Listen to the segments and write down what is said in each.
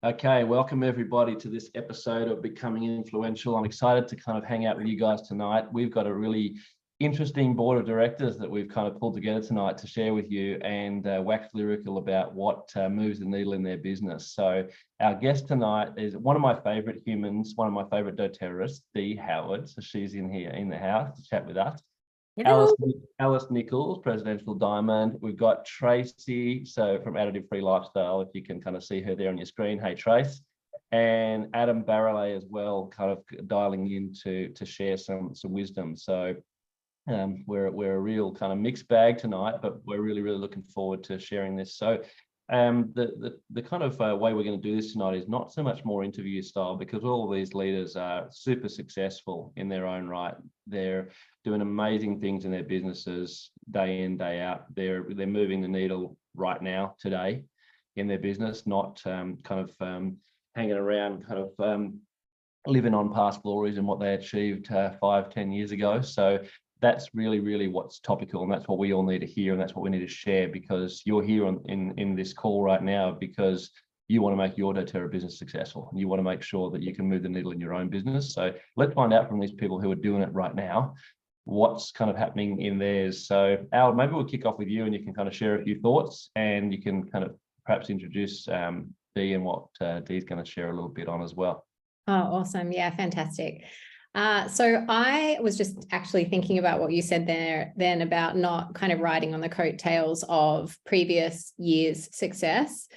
Okay, welcome everybody to this episode of Becoming Influential. I'm excited to kind of hang out with you guys tonight. We've got a really interesting board of directors that we've kind of pulled together tonight to share with you and wax lyrical about what moves the needle in their business. So our guest tonight is one of my favorite humans, one of my favorite doTERRists, Dee Howard. So she's in here in the house to chat with us. Alice Nicols, Presidential Diamond. We've got Tracey, so from Additive Free Lifestyle, if you can kind of see her there on your screen. Hey, Trace. And Adam Barralet as well, kind of dialing in to share some wisdom. So we're a real kind of mixed bag tonight, but we're really looking forward to sharing this. So the kind of way we're going to do this tonight is not so much more interview style, because all of these leaders are super successful in their own right. They're doing amazing things in their businesses day in, day out. They're moving the needle right now, today, in their business, not hanging around, living on past glories and what they achieved 5-10 years ago. So that's really what's topical, and that's what we all need to hear, and that's what we need to share, because you're here in this call right now because you want to make your doTERRA business successful, and you want to make sure that you can move the needle in your own business. So let's find out from these people who are doing it right now what's kind of happening in theirs. So Al, maybe we'll kick off with you, and you can kind of share a few thoughts, and you can kind of perhaps introduce Dee and what Dee's going to share a little bit on as well. Oh, awesome. Yeah, fantastic. So I was just actually thinking about what you said there then about not kind of riding on the coattails of previous years' success.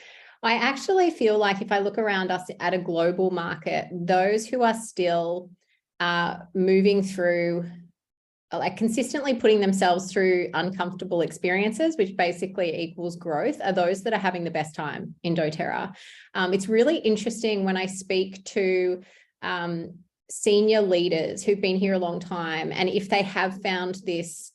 I actually feel like if I look around us at a global market, those who are still moving through, like consistently putting themselves through uncomfortable experiences, which basically equals growth, are those that are having the best time in doTERRA. It's really interesting when I speak to senior leaders who've been here a long time, and if they have found this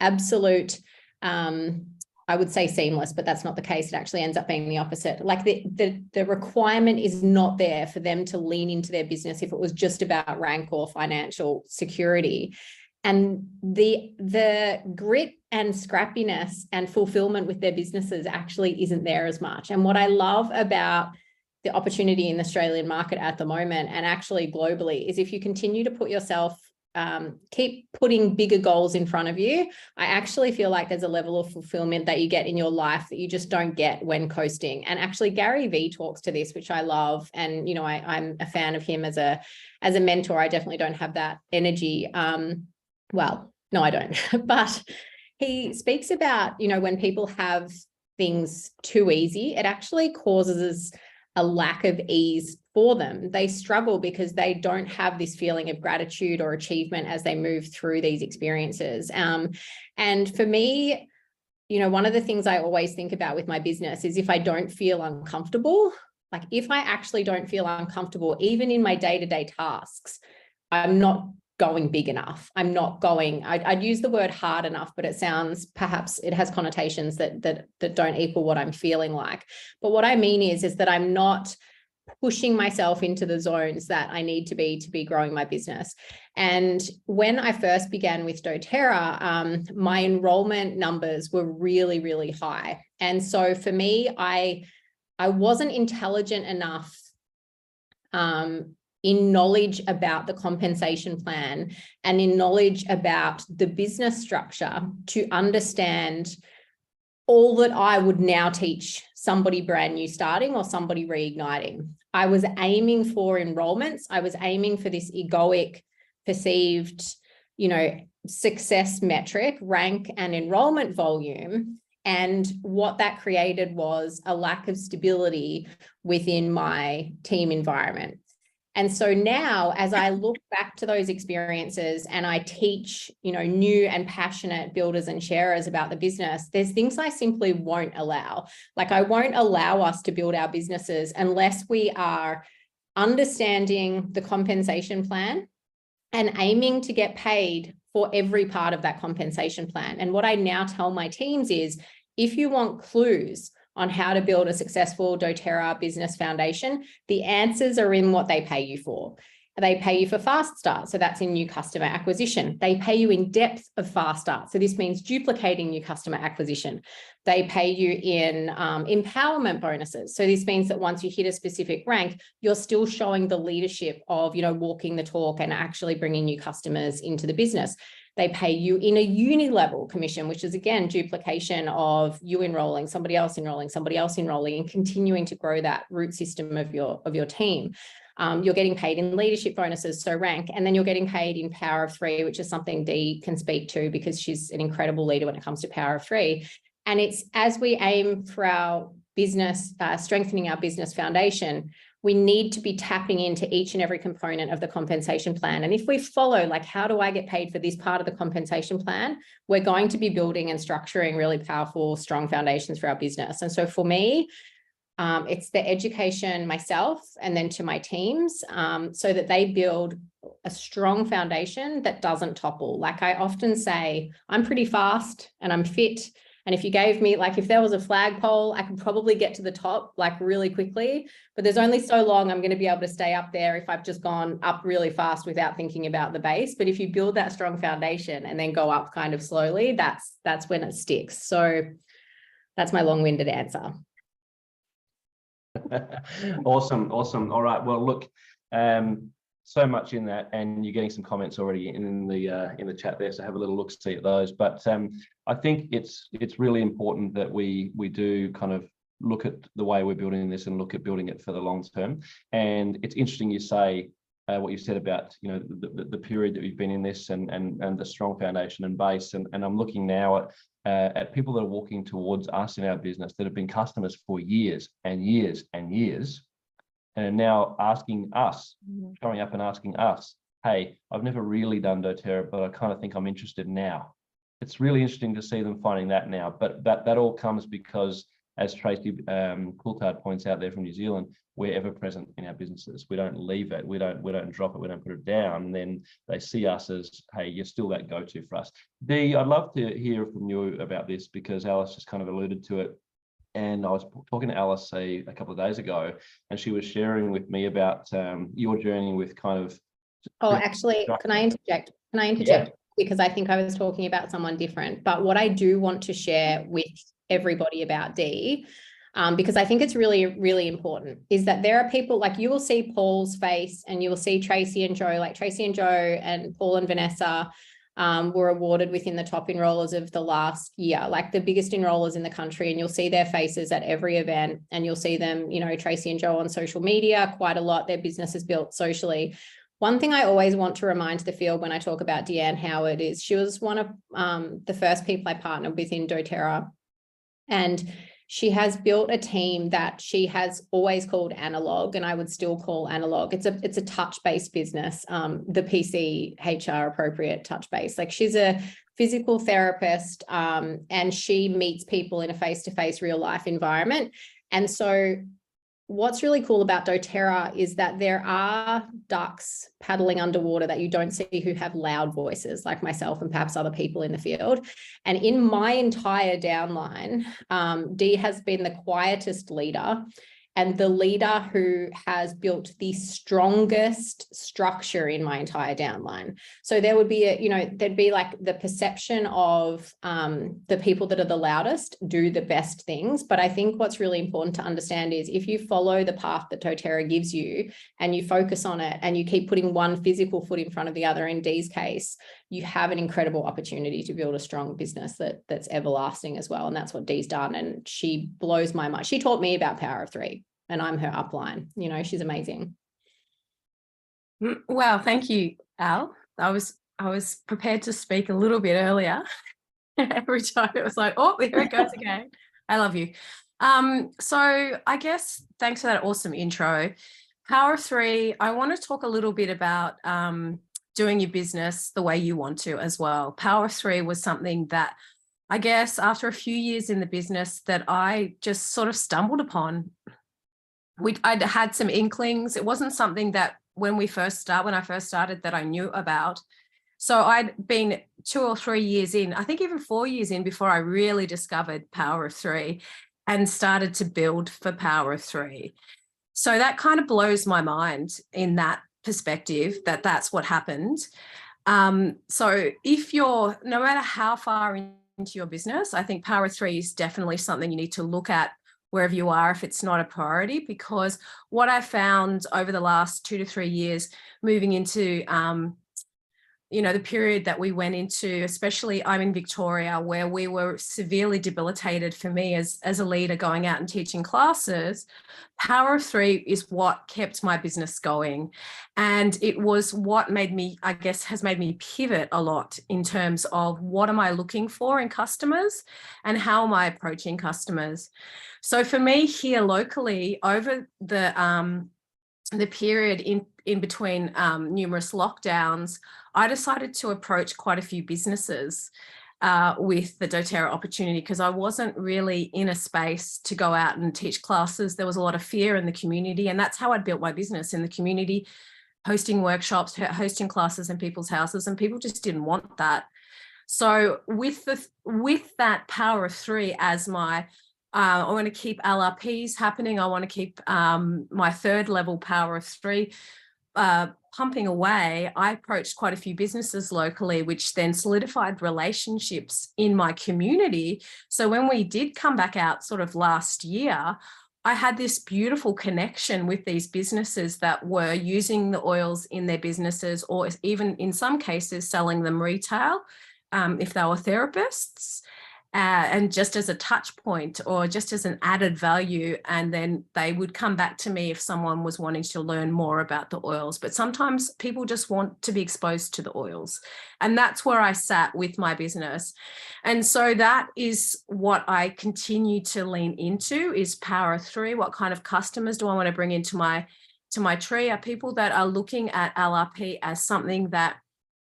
absolute, I would say seamless, but that's not the case. It actually ends up being the opposite. Like the requirement is not there for them to lean into their business if it was just about rank or financial security. And the grit and scrappiness and fulfillment with their businesses actually isn't there as much. And what I love about the opportunity in the Australian market at the moment, and actually globally, is if you continue to put yourself, keep putting bigger goals in front of you, I actually feel like there's a level of fulfillment that you get in your life that you just don't get when coasting. And actually Gary Vee talks to this, which I love. And, you know, I'm a fan of him as a mentor. I definitely don't have that energy. Well, no, I don't. But he speaks about, you know, when people have things too easy, it actually causes a lack of ease for them. They struggle because they don't have this feeling of gratitude or achievement as they move through these experiences. And for me, you know, one of the things I always think about with my business is if I don't feel uncomfortable, like if I actually don't feel uncomfortable, even in my day-to-day tasks, I'm not going big enough. I'm not going, I'd use the word hard enough, but it sounds, perhaps it has connotations that don't equal what I'm feeling like. But what I mean is that I'm not pushing myself into the zones that I need to be growing my business. And when I first began with doTERRA, my enrollment numbers were really high. And so for me, I wasn't intelligent enough in knowledge about the compensation plan and in knowledge about the business structure to understand all that I would now teach somebody brand new starting or somebody reigniting. I was aiming for enrollments. I was aiming for this egoic perceived, you know, success metric, rank and enrollment volume. And what that created was a lack of stability within my team environment. And so now, as I look back to those experiences and I teach, you know, new and passionate builders and sharers about the business, there's things I simply won't allow. Like I won't allow us to build our businesses unless we are understanding the compensation plan and aiming to get paid for every part of that compensation plan. And what I now tell my teams is, if you want clues on how to build a successful doTERRA business foundation, the answers are in what they pay you for. They pay you for fast start. So that's in new customer acquisition. They pay you in depth of fast start. So this means duplicating new customer acquisition. They pay you in empowerment bonuses. So this means that once you hit a specific rank, you're still showing the leadership of, walking the talk and actually bringing new customers into the business. They pay you in a uni level commission, which is again, duplication of you enrolling, somebody else enrolling, and continuing to grow that root system of your team. You're getting paid in leadership bonuses, so rank, and then you're getting paid in Power of Three, which is something Dee can speak to because she's an incredible leader when it comes to Power of Three. And it's as we aim for our business, strengthening our business foundation, we need to be tapping into each and every component of the compensation plan. And if we follow, like, how do I get paid for this part of the compensation plan? We're going to be building and structuring really powerful, strong foundations for our business. And so for me, it's the education myself and then to my teams so that they build a strong foundation that doesn't topple. Like I often say, I'm pretty fast and I'm fit. And if you gave me, like, if there was a flagpole, I could probably get to the top like really quickly, but there's only so long I'm going to be able to stay up there if I've just gone up really fast without thinking about the base. But if you build that strong foundation and then go up kind of slowly, that's when it sticks. So that's my long-winded answer. Awesome. All right. Well, look, so much in that, and you're getting some comments already in the chat there. So have a little look, see at those. But I think it's really important that we do kind of look at the way we're building this and look at building it for the long term. And it's interesting you say what you said about the period that we've been in this and the strong foundation and base. And I'm looking now at people that are walking towards us in our business that have been customers for years and years and years, and now asking us, showing up and asking us, hey, I've never really done doTERRA, but I kind of think I'm interested now. It's really interesting to see them finding that now. But that all comes because, as Tracey Coulthard points out there from New Zealand, we're ever present in our businesses. We don't leave it. We don't drop it. We don't put it down. And then they see us as, hey, you're still that go-to for us. Dee, I'd love to hear from you about this because Alice just kind of alluded to it. And I was talking to Alice a couple of days ago, and she was sharing with me about your journey with kind of. Oh, actually, can I interject? Yeah. Because I think I was talking about someone different. But what I do want to share with everybody about Dee, because I think it's really, really important, is that there are people, like, you will see Paul's face and you will see Tracey and Joe, like Tracey and Joe and Paul and Vanessa were awarded within the top enrollers of the last year, like the biggest enrollers in the country. And you'll see their faces at every event, and you'll see them, Tracey and Joe on social media quite a lot. Their business is built socially. One thing I always want to remind the field when I talk about Deanne Howard is she was one of the first people I partnered with in doTERRA. And she has built a team that she has always called analog, and I would still call analog. It's a touch-based business, the PC HR appropriate touch-based. Like, she's a physical therapist, and she meets people in a face-to-face real life environment. And so what's really cool about doTERRA is that there are ducks paddling underwater that you don't see who have loud voices, like myself and perhaps other people in the field. And in my entire downline, Dee has been the quietest leader and the leader who has built the strongest structure in my entire downline. So there would be there'd be like the perception of the people that are the loudest do the best things. But I think what's really important to understand is if you follow the path that doTERRA gives you and you focus on it and you keep putting one physical foot in front of the other, in Dee's case, you have an incredible opportunity to build a strong business that's everlasting as well. And that's what Dee's done. And she blows my mind. She taught me about Power of Three, and I'm her upline. She's amazing. Wow, thank you, Al. I was prepared to speak a little bit earlier. Every time it was like, oh, there it goes again. I love you. So I guess thanks for that awesome intro. Power of Three, I want to talk a little bit about doing your business the way you want to as well. Power of Three was something that I guess after a few years in the business that I just sort of stumbled upon. I'd had some inklings. It wasn't something that when I first started that I knew about. So I'd been 2 or 3 years in, I think even 4 years in, before I really discovered Power of Three and started to build for Power of Three. So that kind of blows my mind in that perspective that that's what happened. So if you're, no matter how far into your business, I think Power of Three is definitely something you need to look at wherever you are if it's not a priority, because what I found over the last 2 to 3 years moving into the period that we went into, especially I'm in Victoria, where we were severely debilitated for me as a leader going out and teaching classes. Power of Three is what kept my business going. And it was what made me, I guess, has made me pivot a lot in terms of what am I looking for in customers and how am I approaching customers. So for me here locally, over the period in between numerous lockdowns, I decided to approach quite a few businesses with the doTERRA opportunity, because I wasn't really in a space to go out and teach classes. There was a lot of fear in the community, and that's how I built my business, in the community, hosting workshops, hosting classes in people's houses, and people just didn't want that. So with that Power of Three as my I want to keep LRPs happening. I want to keep my third level Power of Three pumping away. I approached quite a few businesses locally, which then solidified relationships in my community. So when we did come back out sort of last year, I had this beautiful connection with these businesses that were using the oils in their businesses, or even in some cases selling them retail if they were therapists. And just as a touch point or just as an added value. And then they would come back to me if someone was wanting to learn more about the oils. But sometimes people just want to be exposed to the oils. And that's where I sat with my business. And so that is what I continue to lean into, is Power of Three. What kind of customers do I want to bring into my tree? Are people that are looking at LRP as something that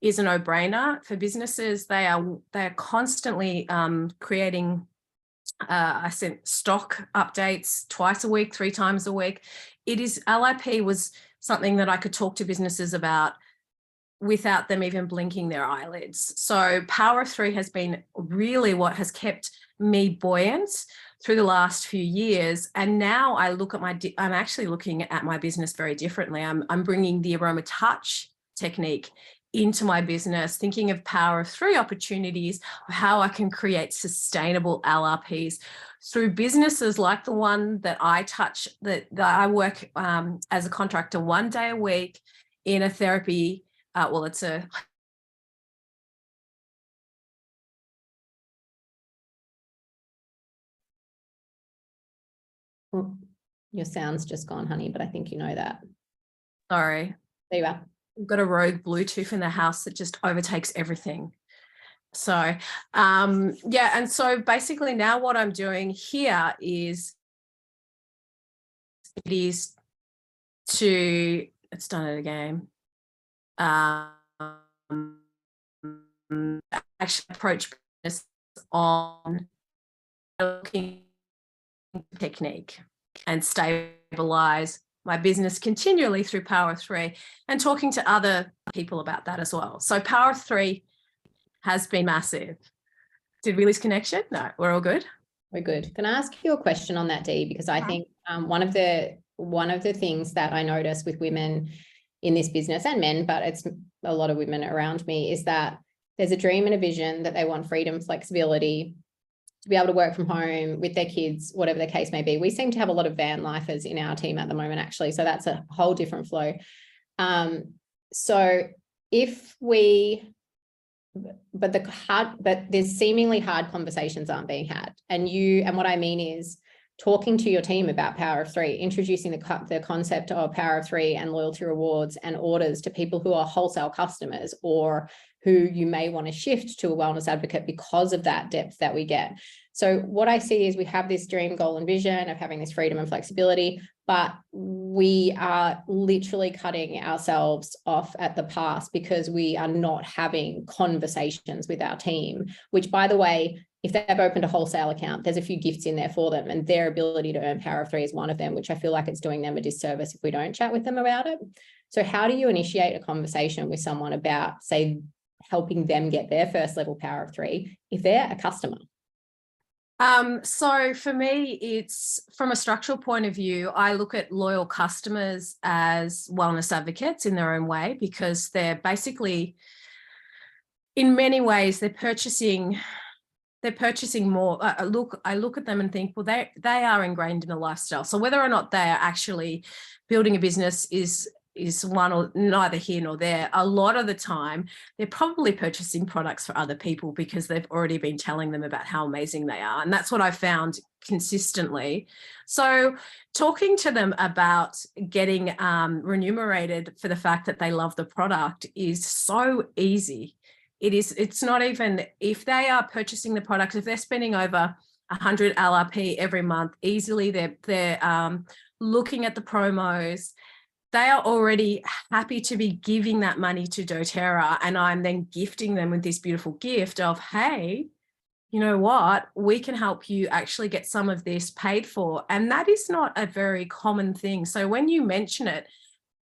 is a no-brainer for businesses. They're constantly creating I sent stock updates twice a week, 3 times a week. LIP was something that I could talk to businesses about without them even blinking their eyelids. So Power of Three has been really what has kept me buoyant through the last few years. And now I look at I'm actually looking at my business very differently. I'm bringing the aroma touch technique into my business, thinking of Power of Three opportunities, how I can create sustainable LRPs through businesses like the one that I touch, that I work as a contractor 1 day a week in a therapy. It's a Your sound's just gone, honey, but I think you know that. Sorry. There you are. We've got a rogue Bluetooth in the house that just overtakes everything. So, and so basically now what I'm doing here is let's done it again. Actually approach business on looking technique and stabilize my business continually through Power of Three, and talking to other people about that as well. So Power of Three has been massive. Did we lose connection? No, we're all good. We're good. Can I ask you a question on that, Dee? Because I think one of the things that I notice with women in this business, and men, but it's a lot of women around me, is that there's a dream and a vision that they want freedom, flexibility, to be able to work from home with their kids, whatever the case may be. We seem to have a lot of van lifers in our team at the moment, actually. So that's a whole different flow. But there's seemingly hard conversations aren't being had. And what I mean is talking to your team about Power of Three, introducing the concept of Power of Three and loyalty rewards and orders to people who are wholesale customers, or who you may want to shift to a wellness advocate because of that depth that we get. So what I see is we have this dream, goal, and vision of having this freedom and flexibility, but we are literally cutting ourselves off at the pass because we are not having conversations with our team, which, by the way, if they've opened a wholesale account, there's a few gifts in there for them, and their ability to earn Power of Three is one of them, which I feel like it's doing them a disservice if we don't chat with them about it. So how do you initiate a conversation with someone about, say, helping them get their first level Power of Three if they're a customer? So for me, it's from a structural point of view, I look at loyal customers as wellness advocates in their own way, because they're basically, in many ways, they're purchasing more. I look at them and think, well, they are ingrained in a lifestyle. So whether or not they are actually building a business is one or neither here nor there. A lot of the time, they're probably purchasing products for other people because they've already been telling them about how amazing they are. And that's what I found consistently. So talking to them about getting remunerated for the fact that they love the product is so easy. It's not even, if they are purchasing the product, if they're spending over 100 LRP every month, easily they're looking at the promos, they are already happy to be giving that money to doTERRA, and I'm then gifting them with this beautiful gift of, hey, you know what, we can help you actually get some of this paid for. And that is not a very common thing. So when you mention it,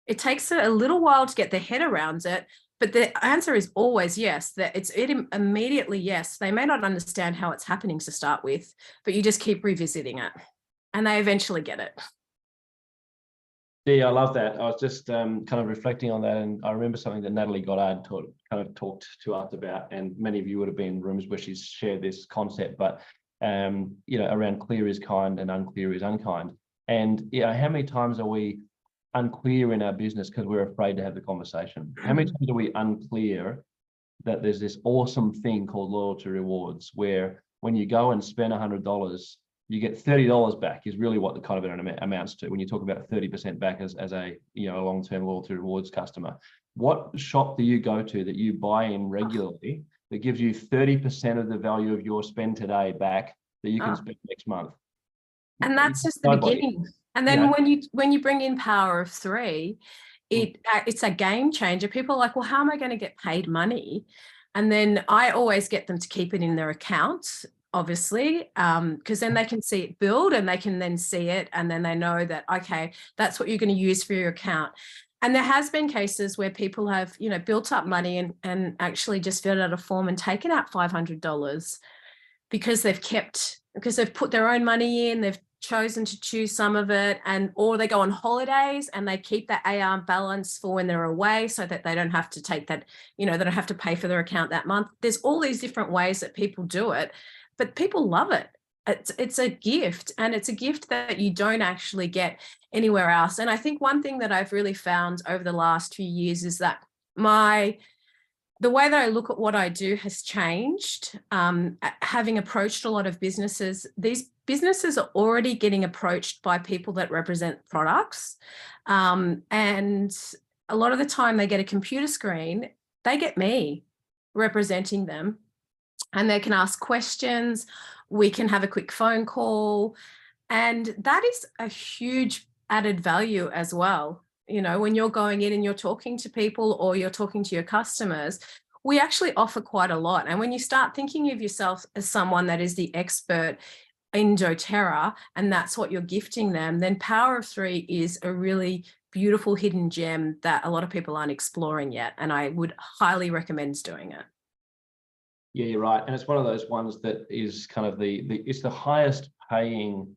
it takes a little while to get their head around it, but the answer is always yes, that it's immediately yes. They may not understand how it's happening to start with, but you just keep revisiting it and they eventually get it. Yeah, I love that. I was just kind of reflecting on that, and I remember something that Natalie Goddard talked to us about, and many of you would have been in rooms where she's shared this concept, but around clear is kind and unclear is unkind. And how many times are we unclear in our business because we're afraid to have the conversation? How many times are we unclear that there's this awesome thing called loyalty rewards, where when you go and spend $100, you get $30 back, is really what the kind of it amounts to when you talk about 30% back as a long-term loyalty rewards customer. What shop do you go to that you buy in regularly that gives you 30% of the value of your spend today back that you can spend next month? And that's just the beginning. And then when you bring in power of three, it's a game changer. People are like, well, how am I going to get paid money? And then I always get them to keep it in their account, obviously, because then they can see it build and they can then see it, and then they know that, okay, that's what you're going to use for your account. And there has been cases where people have, built up money and actually just filled out a form and taken out $500 because they've put their own money in, they've chosen to choose some of it, or they go on holidays and they keep that AR balance for when they're away so that they don't have to take that, they don't have to pay for their account that month. There's all these different ways that people do it, but people love it. It's a gift, and it's a gift that you don't actually get anywhere else. And I think one thing that I've really found over the last few years is that the way that I look at what I do has changed. Having approached a lot of businesses, these businesses are already getting approached by people that represent products. And a lot of the time they get a computer screen, they get me representing them, and they can ask questions. We can have a quick phone call. And that is a huge added value as well. When you're going in and you're talking to people or you're talking to your customers, we actually offer quite a lot. And when you start thinking of yourself as someone that is the expert in doTERRA, and that's what you're gifting them, then Power of Three is a really beautiful hidden gem that a lot of people aren't exploring yet. And I would highly recommend doing it. Yeah, you're right. And it's one of those ones that is kind of it's the highest paying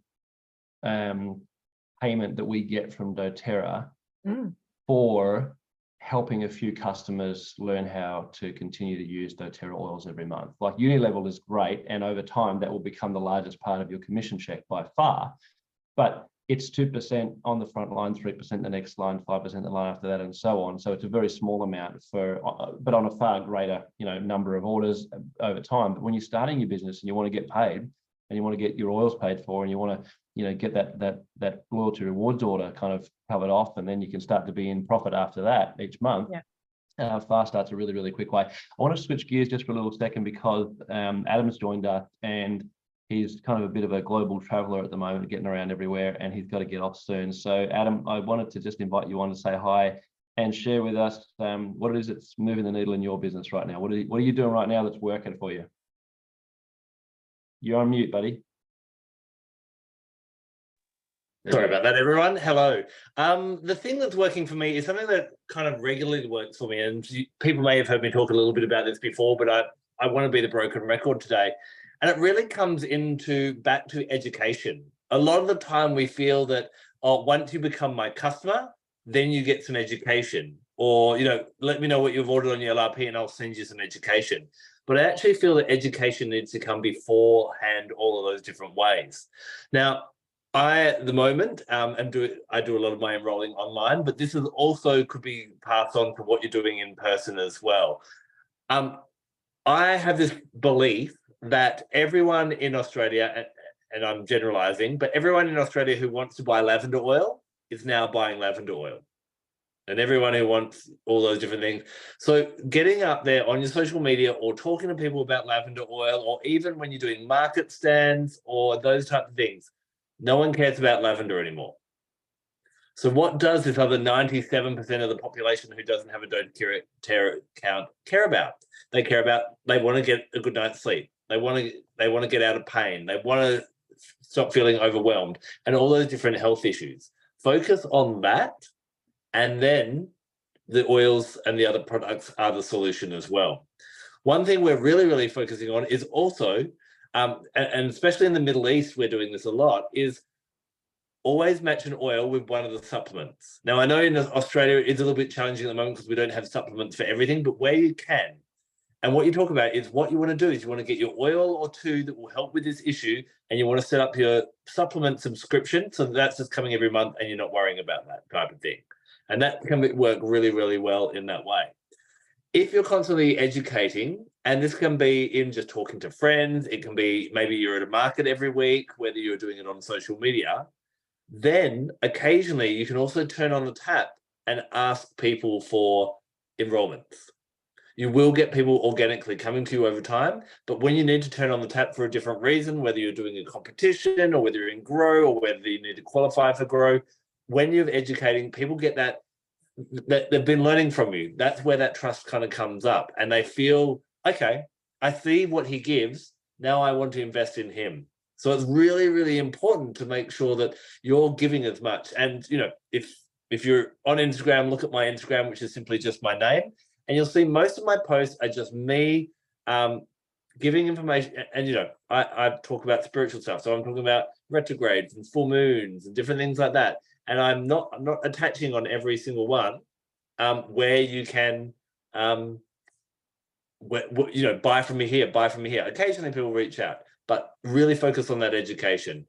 payment that we get from doTERRA for helping a few customers learn how to continue to use doTERRA oils every month. Like Unilevel is great, and over time that will become the largest part of your commission check by far. But it's 2% on the front line, 3% the next line, 5% the line after that, and so on. So it's a very small amount but on a far greater, number of orders over time. But when you're starting your business and you want to get paid, and you want to get your oils paid for, and you want to, get that loyalty rewards order kind of covered off, and then you can start to be in profit after that each month. Yeah. Fast start's a really, really quick way. I want to switch gears just for a little second because Adam's joined us, and he's kind of a bit of a global traveler at the moment, getting around everywhere, and he's got to get off soon. So Adam, I wanted to just invite you on to say hi and share with us what it is that's moving the needle in your business right now. What are you doing right now that's working for you? You're on mute, buddy. Sorry about that, everyone. Hello. The thing that's working for me is something that kind of regularly works for me, and people may have heard me talk a little bit about this before, but I want to be the broken record today. And it really comes back to education. A lot of the time we feel that, oh, once you become my customer, then you get some education. Or, let me know what you've ordered on your LRP and I'll send you some education. But I actually feel that education needs to come beforehand all of those different ways. Now, I, at the moment, I do a lot of my enrolling online, but this is also could be passed on to what you're doing in person as well. I have this belief that everyone in Australia, and I'm generalizing, but everyone in Australia who wants to buy lavender oil is now buying lavender oil. And everyone who wants all those different things. So getting up there on your social media or talking to people about lavender oil, or even when you're doing market stands or those types of things, no one cares about lavender anymore. So what does this other 97% of the population who doesn't have a doTERRA count care about? They want to get a good night's sleep. They want to get out of pain. They want to stop feeling overwhelmed and all those different health issues. Focus on that. And then the oils and the other products are the solution as well. One thing we're really, really focusing on is also, and especially in the Middle East, we're doing this a lot, is always match an oil with one of the supplements. Now, I know in Australia, it's a little bit challenging at the moment because we don't have supplements for everything, but where you can, and what you talk about is what you want to do is you want to get your oil or two that will help with this issue, and you want to set up your supplement subscription so that's just coming every month and you're not worrying about that type of thing. And that can work really, really well in that way. If you're constantly educating, and this can be in just talking to friends, it can be maybe you're at a market every week, whether you're doing it on social media, then occasionally you can also turn on the tap and ask people for enrollments. You will get people organically coming to you over time, but when you need to turn on the tap for a different reason, whether you're doing a competition or whether you're in Grow or whether you need to qualify for Grow, when you're educating, people get that they've been learning from you. That's where that trust kind of comes up, and they feel, okay, I see what he gives. Now I want to invest in him. So it's really, really important to make sure that you're giving as much. And if you're on Instagram, look at my Instagram, which is simply just my name, and you'll see most of my posts are just me giving information. And I talk about spiritual stuff, so I'm talking about retrogrades and full moons and different things like that. And I'm not attaching on every single one where you can buy from me here, buy from me here. Occasionally people reach out, but really focus on that education.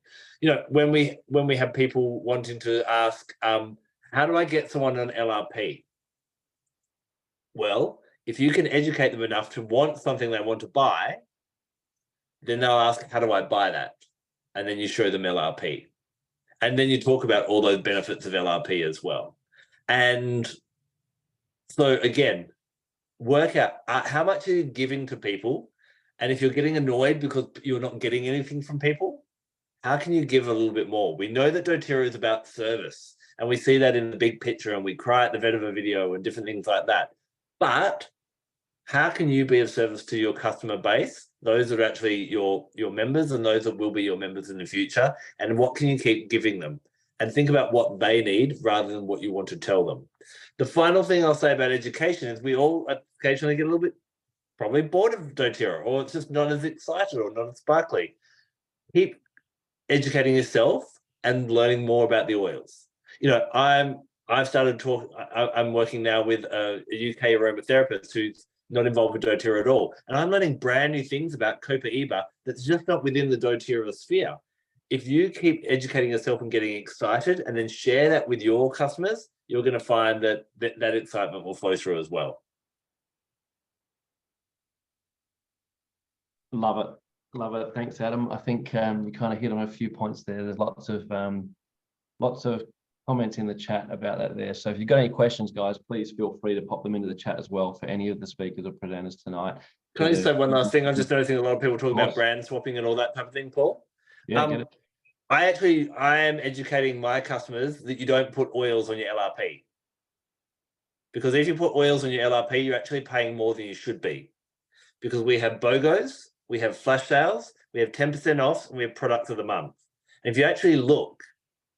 When we have people wanting to ask, how do I get someone on LRP? Well, if you can educate them enough to want something they want to buy, then they'll ask, how do I buy that? And then you show them LRP. And then you talk about all those benefits of LRP as well. And so again, work out how much are you giving to people? And if you're getting annoyed because you're not getting anything from people, how can you give a little bit more? We know that doTERRA is about service, and we see that in the big picture, and we cry at the end of a video and different things like that. But how can you be of service to your customer base, those that are actually your members and those that will be your members in the future? And what can you keep giving them? And think about what they need rather than what you want to tell them. The final thing I'll say about education is we all occasionally get a little bit probably bored of doTERRA, or it's just not as excited or not as sparkly. Keep educating yourself and learning more about the oils. I've started talking, I'm working now with a UK aromatherapist who's not involved with doTERRA at all. And I'm learning brand new things about Copaiba that's just not within the doTERRA sphere. If you keep educating yourself and getting excited and then share that with your customers, you're going to find that excitement will flow through as well. Love it. Love it. Thanks, Adam. I think you kind of hit on a few points there. There's lots of comments in the chat about that there. So if you've got any questions, guys, please feel free to pop them into the chat as well for any of the speakers or presenters tonight. Can I just say one last thing? I'm just noticing a lot of people talk about brand swapping and all that type of thing, Paul. Yeah, get it. I am educating my customers that you don't put oils on your LRP. Because if you put oils on your LRP, you're actually paying more than you should be. Because we have BOGOs, we have flash sales, we have 10% off, and we have products of the month. And if you actually look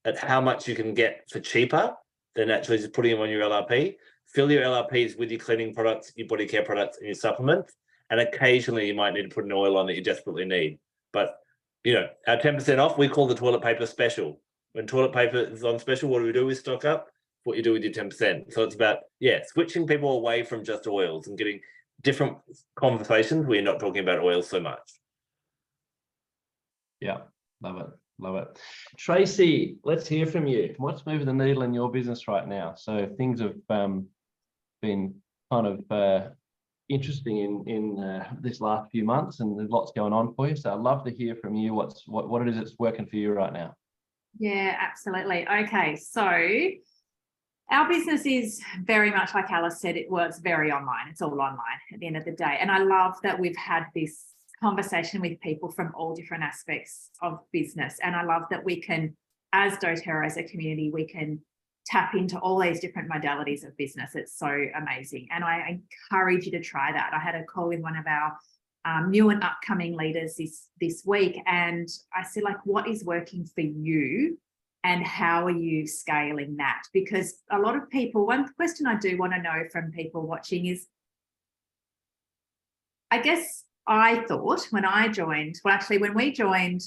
at how much you can get for cheaper than actually just putting them on your LRP, fill your LRPs with your cleaning products, your body care products, and your supplements. And occasionally you might need to put an oil on that you desperately need. But you know, our 10% off, we call the toilet paper special. When toilet paper is on special, what do? We stock up what you do with your 10%. So it's about, switching people away from just oils and getting different conversations where you're not talking about oils so much. Yeah, love it. Love it. Tracey, let's hear from you. What's moving the needle in your business right now? So things have been kind of interesting in this last few months, and there's lots going on for you. So I'd love to hear from you what it is that's working for you right now. Yeah, absolutely. Okay, so our business is very much like Alice said, it works very online. It's all online at the end of the day. And I love that we've had this conversation with people from all different aspects of business. And I love that we can, as doTERRA, as a community, we can tap into all these different modalities of business. It's so amazing. And I encourage you to try that. I had a call with one of our new and upcoming leaders this week. And I said, like, what is working for you? And how are you scaling that? Because a lot of people, one question I do want to know from people watching is, I guess I thought when I joined, well, actually, when we joined,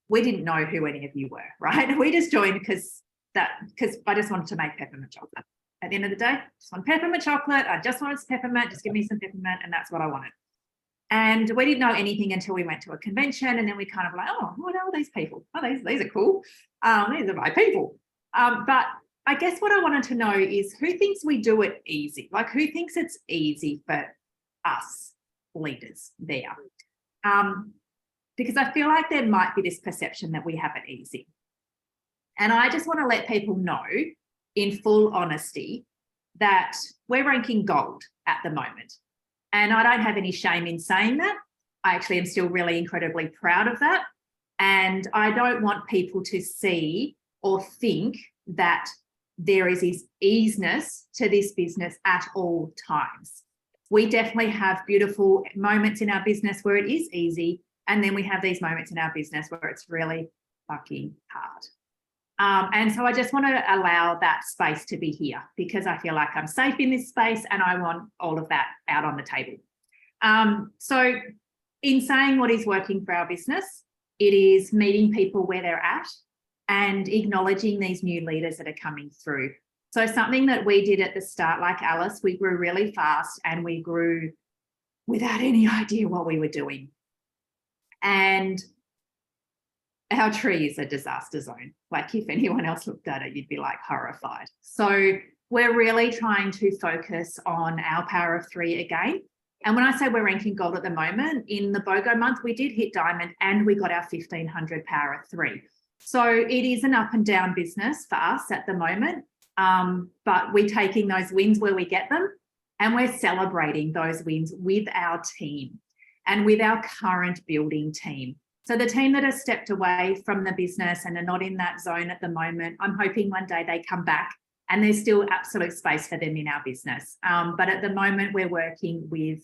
we didn't know who any of you were, right? We just joined because I just wanted to make peppermint chocolate. At the end of the day, just want peppermint chocolate. I just wanted peppermint. Just give me some peppermint, and that's what I wanted. And we didn't know anything until we went to a convention, and then we kind of like, oh, what are these people? Oh, these are cool. These are my people. But I guess what I wanted to know is who thinks we do it easy? Like, who thinks it's easy for us leaders there? Because I feel like there might be this perception that we have it easy. And I just want to let people know in full honesty that we're ranking gold at the moment. And I don't have any shame in saying that. I actually am still really incredibly proud of that. And I don't want people to see or think that there is this easiness to this business at all times. We definitely have beautiful moments in our business where it is easy. And then we have these moments in our business where it's really fucking hard. And so I just want to allow that space to be here because I feel like I'm safe in this space and I want all of that out on the table. So in saying what is working for our business, it is meeting people where they're at and acknowledging these new leaders that are coming through. So something that we did at the start, like Alice, we grew really fast and we grew without any idea what we were doing. And our tree is a disaster zone. Like if anyone else looked at it, you'd be like horrified. So we're really trying to focus on our power of three again. And when I say we're ranking gold at the moment, in the BOGO month, we did hit diamond and we got our 1500 power of three. So it is an up and down business for us at the moment, but we're taking those wins where we get them and we're celebrating those wins with our team and with our current building team. So the team that has stepped away from the business and are not in that zone at the moment, I'm hoping one day they come back and there's still absolute space for them in our business. But at the moment, we're working with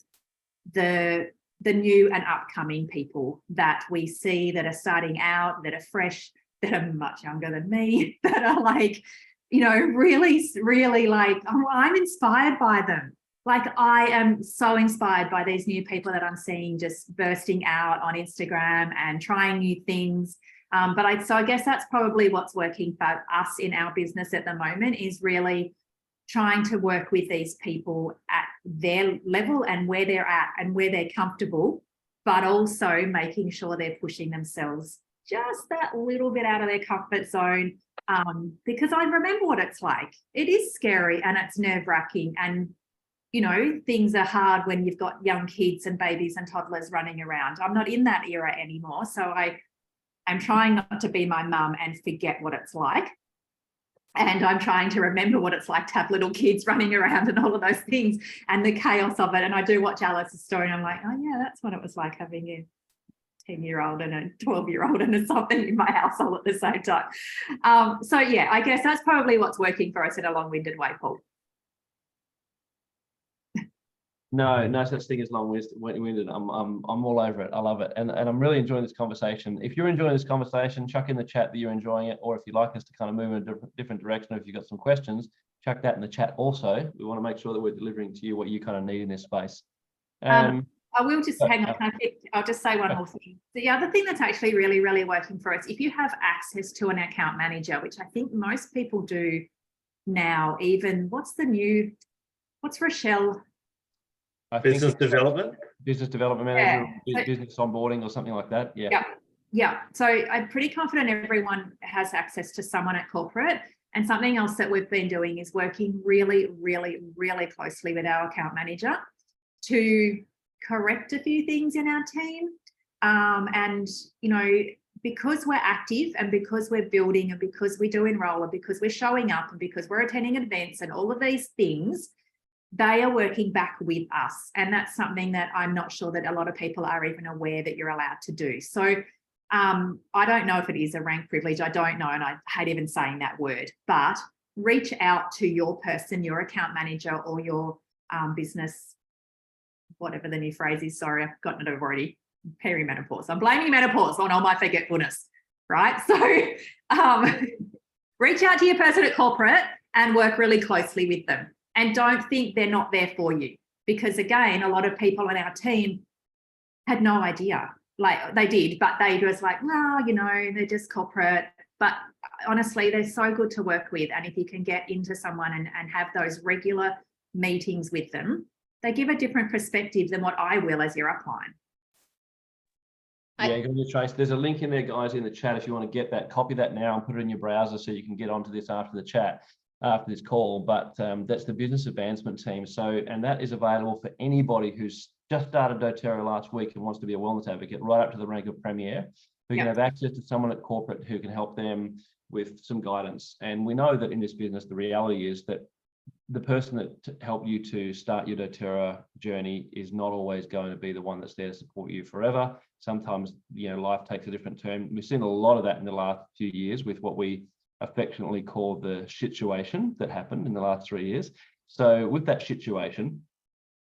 the new and upcoming people that we see that are starting out, that are fresh, that are much younger than me, that are like, you know, really, really like, oh, I'm inspired by them. Like I am so inspired by these new people that I'm seeing just bursting out on Instagram and trying new things. So I guess that's probably what's working for us in our business at the moment is really trying to work with these people at their level and where they're at and where they're comfortable, but also making sure they're pushing themselves just that little bit out of their comfort zone. Because I remember what it's like. It is scary and it's nerve-wracking and you know, things are hard when you've got young kids and babies and toddlers running around. I'm not in that era anymore. So I'm trying not to be my mum and forget what it's like. And I'm trying to remember what it's like to have little kids running around and all of those things and the chaos of it. And I do watch Alice's story and I'm like, oh yeah, that's what it was like having a 10-year-old and a 12-year-old and something in my household at the same time. So yeah, I guess that's probably what's working for us in a long-winded way, Paul. No such thing as long-winded. I'm all over it. I love it, and I'm really enjoying this conversation. If you're enjoying this conversation, chuck in the chat that you're enjoying it, or if you'd like us to kind of move in a different direction, or if you've got some questions, chuck that in the chat. Also, we want to make sure that we're delivering to you what you kind of need in this space. I I will just hang on. I'll just say one more thing. The other thing that's actually really, really working for us, if you have access to an account manager, which I think most people do now, even what's Rochelle? Business development manager, business onboarding or something like that. Yeah. So I'm pretty confident everyone has access to someone at corporate. And something else that we've been doing is working really, really, really closely with our account manager to correct a few things in our team. And, because we're active and because we're building and because we do enroll and because we're showing up and because we're attending events and all of these things, they are working back with us. And that's something that I'm not sure that a lot of people are even aware that you're allowed to do. So I don't know if it is a rank privilege. I don't know. And I hate even saying that word, but reach out to your person, your account manager or your business, whatever the new phrase is. Sorry, I've gotten it over already. Perimenopause. I'm blaming menopause on all my forgetfulness, right? So reach out to your person at corporate and work really closely with them. And don't think they're not there for you. Because again, a lot of people on our team had no idea. Like they did, but they was like, no, they're just corporate. But honestly, they're so good to work with. And if you can get into someone and have those regular meetings with them, they give a different perspective than what I will as your upline. Yeah, go to Trace. There's a link in there, guys, in the chat. If you want to get that, copy that now and put it in your browser so you can get onto this after the chat, after this call. But that's the business advancement team. So, and that is available for anybody who's just started doTERRA last week and wants to be a wellness advocate, right up to the rank of Premier, who can have access to someone at corporate who can help them with some guidance. And we know that in this business, the reality is that the person that helped you to start your doTERRA journey is not always going to be the one that's there to support you forever. Sometimes, life takes a different turn. We've seen a lot of that in the last few years with what we affectionately call the situation that happened in the last 3 years. So with that situation,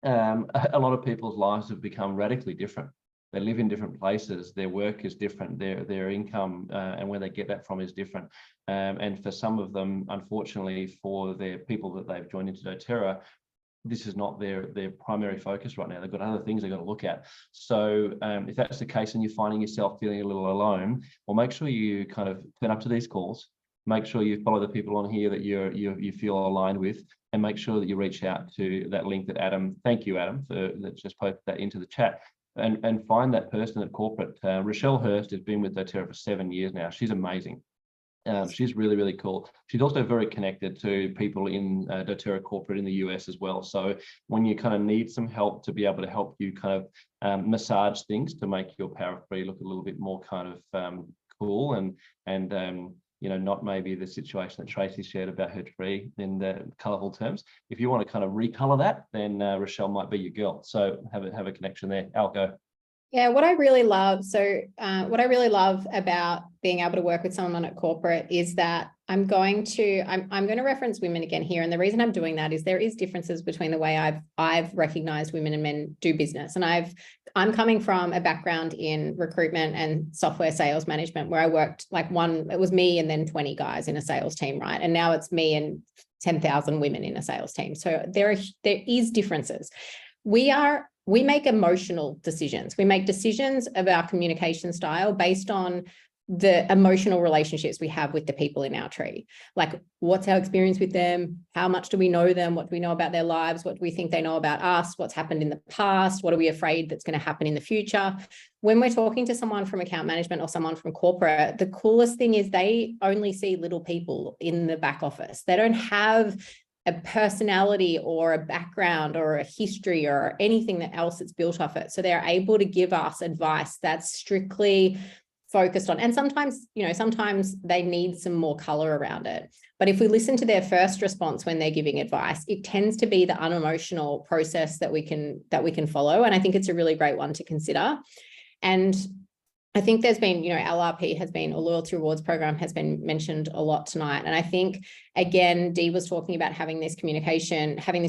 a lot of people's lives have become radically different. They live in different places. Their work is different. Their income and where they get that from is different. And for some of them, unfortunately, for their people that they've joined into doTERRA, this is not their primary focus right now. They've got other things they've got to look at. So if that's the case and you're finding yourself feeling a little alone, well, make sure you kind of turn up to these calls. Make sure you follow the people on here that you feel aligned with, and make sure that you reach out to that link that Adam, thank you, Adam, that just posted that into the chat, and find that person at corporate. Rochelle Hurst has been with doTERRA for 7 years now. She's amazing. She's really, really cool. She's also very connected to people in doTERRA corporate in the US as well. So when you kind of need some help to be able to help you kind of massage things to make your Power of Three look a little bit more kind of cool and not maybe the situation that Tracey shared about her tree in the colourful terms. If you want to kind of recolor that, then Rochelle might be your girl. So have a connection there. I'll go. Yeah, what I really love about being able to work with someone at corporate is that I'm going to reference women again here. And the reason I'm doing that is there is differences between the way I've recognized women and men do business. And I'm coming from a background in recruitment and software sales management, where I worked it was me and then 20 guys in a sales team, right? And now it's me and 10,000 women in a sales team. So there is differences. We make emotional decisions. We make decisions of our communication style based on the emotional relationships we have with the people in our tree. Like, what's our experience with them? How much do we know them? What do we know about their lives? What do we think they know about us? What's happened in the past? What are we afraid that's going to happen in the future? When we're talking to someone from account management or someone from corporate, the coolest thing is they only see little people in the back office. They don't have a personality or a background or a history or anything else that's built off it. So they're able to give us advice that's strictly focused on, and sometimes they need some more color around it. But if we listen to their first response when they're giving advice, it tends to be the unemotional process that we can follow. And I think it's a really great one to consider. And I think there's been, LRP has been, a loyalty rewards program has been mentioned a lot tonight. And I think, again, Dee was talking about having this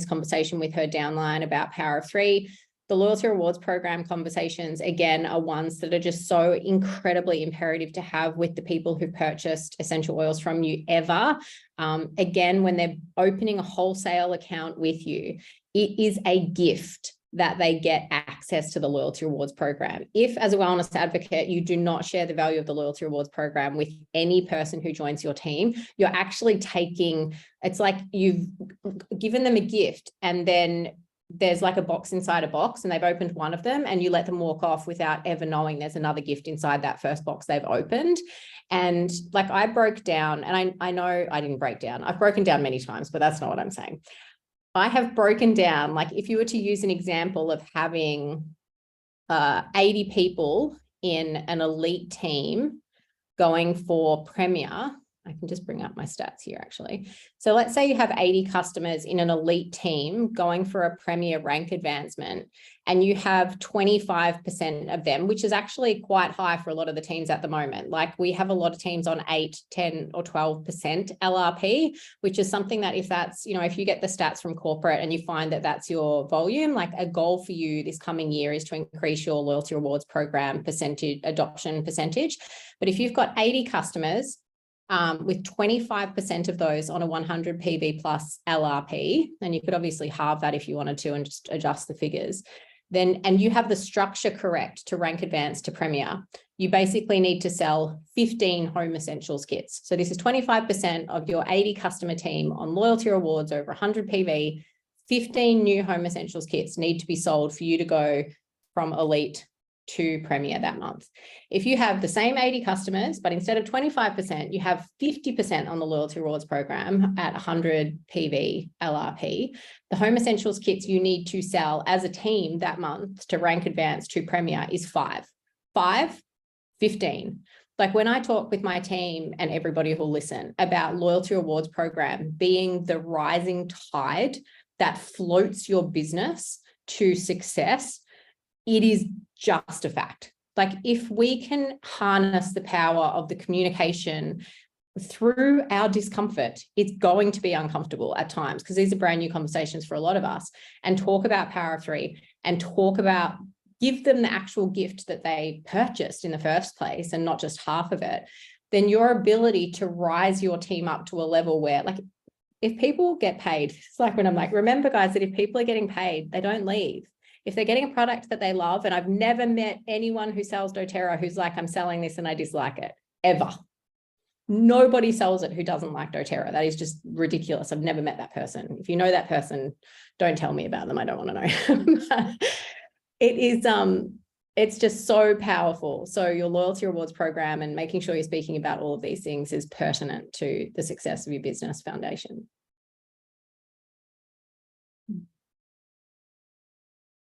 conversation with her downline about Power of Three. The loyalty rewards program conversations, again, are ones that are just so incredibly imperative to have with the people who purchased essential oils from you ever. Again, when they're opening a wholesale account with you, it is a gift. that they get access to the loyalty rewards program. If, as a wellness advocate, you do not share the value of the loyalty rewards program with any person who joins your team, you're actually it's like you've given them a gift, and then there's like a box inside a box, and they've opened one of them, and you let them walk off without ever knowing there's another gift inside that first box they've opened. And like, I broke down, and I know I didn't break down. I've broken down many times, but that's not what I'm saying. I have broken down, like, if you were to use an example of having 80 people in an elite team going for Premier, I can just bring up my stats here actually. So let's say you have 80 customers in an elite team going for a Premier rank advancement, and you have 25% of them, which is actually quite high for a lot of the teams at the moment. Like, we have a lot of teams on 8, 10 or 12% LRP, which is something that if that's, if you get the stats from corporate and you find that that's your volume, like a goal for you this coming year is to increase your loyalty rewards program adoption percentage. But if you've got 80 customers, with 25% of those on a 100 PV plus LRP, and you could obviously halve that if you wanted to and just adjust the figures, then, and you have the structure correct to rank advance to Premier, you basically need to sell 15 home essentials kits. So this is 25% of your 80 customer team on loyalty rewards over 100 PV. 15 new home essentials kits need to be sold for you to go from elite to Premier that month. If you have the same 80 customers, but instead of 25%, you have 50% on the loyalty rewards program at 100 PV LRP, the home essentials kits you need to sell as a team that month to rank advance to Premier is 15. Like, when I talk with my team and everybody who'll listen about loyalty rewards program being the rising tide that floats your business to success, it is just a fact. Like, if we can harness the power of the communication through our discomfort, it's going to be uncomfortable at times, because these are brand new conversations for a lot of us, and talk about Power of Three and give them the actual gift that they purchased in the first place and not just half of it, then your ability to rise your team up to a level where, like, if people get paid, it's like when I'm like, remember guys, that if people are getting paid, they don't leave. If they're getting a product that they love, and I've never met anyone who sells doTERRA who's like, I'm selling this and I dislike it, ever. Nobody sells it who doesn't like doTERRA. That is just ridiculous. I've never met that person. If you know that person, don't tell me about them. I don't want to know. It is, it's just so powerful. So your loyalty rewards program and making sure you're speaking about all of these things is pertinent to the success of your business foundation.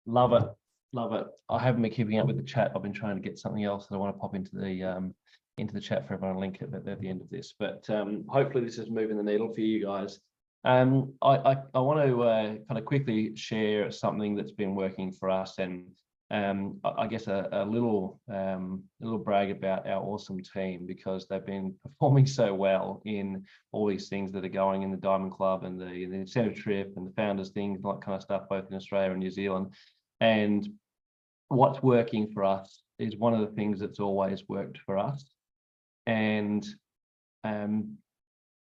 Love it. I haven't been keeping up with the chat. I've been trying to get something else that I want to pop into the chat for everyone, link it at the end of this. But hopefully this is moving the needle for you guys. I want to kind of quickly share something that's been working for us, and I guess a little brag about our awesome team, because they've been performing so well in all these things that are going in the Diamond Club and the incentive trip and the founders things, that kind of stuff, both in Australia and New Zealand. And what's working for us is one of the things that's always worked for us. And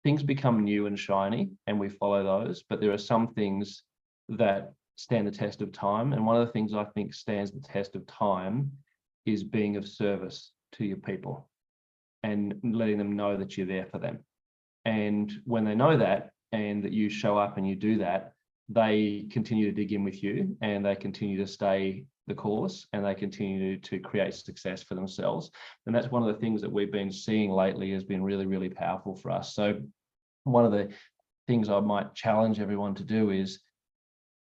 things become new and shiny, and we follow those, but there are some things that stand the test of time. And one of the things I think stands the test of time is being of service to your people and letting them know that you're there for them. And when they know that, and that you show up and you do that, they continue to dig in with you, and they continue to stay the course, and they continue to create success for themselves. And that's one of the things that we've been seeing lately has been really, really powerful for us. So one of the things I might challenge everyone to do is,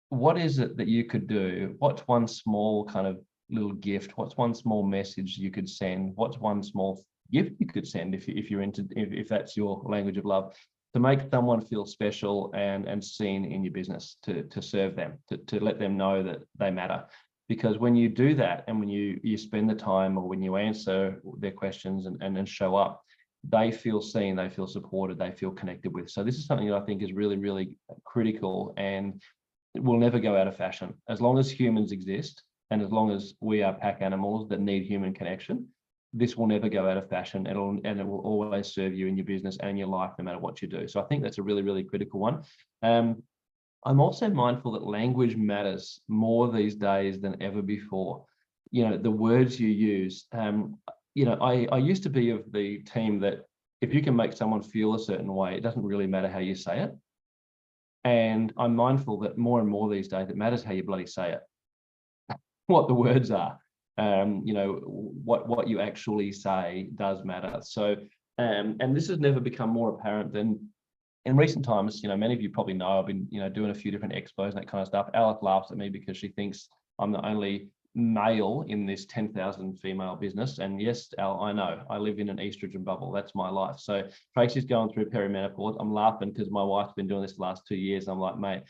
what is it that you could do? What's one small kind of little gift? What's one small message you could send? What's one small gift you could send if that's your language of love, to make someone feel special and seen in your business, to serve them, to let them know that they matter? Because when you do that, and when you spend the time, or when you answer their questions and show up, they feel seen, they feel supported, they feel connected with. So this is something that I think is really, really critical, and it will never go out of fashion. As long as humans exist, and as long as we are pack animals that need human connection, this will never go out of fashion, and it will always serve you in your business and your life, no matter what you do. So I think that's a really, really critical one. I'm also mindful that language matters more these days than ever before. You know, the words you use. You know, I used to be of the team that if you can make someone feel a certain way, it doesn't really matter how you say it. And I'm mindful that more and more these days, it matters how you bloody say it, what the words are. You know, what you actually say does matter. So, and this has never become more apparent than in recent times. You know, many of you probably know I've been, you know, doing a few different expos and that kind of stuff. Alice laughs at me because she thinks I'm the only male in this 10,000 female business. And yes, Al, I know I live in an estrogen bubble. That's my life. So Tracey's going through perimenopause. I'm laughing because my wife's been doing this the last 2 years. I'm like, mate,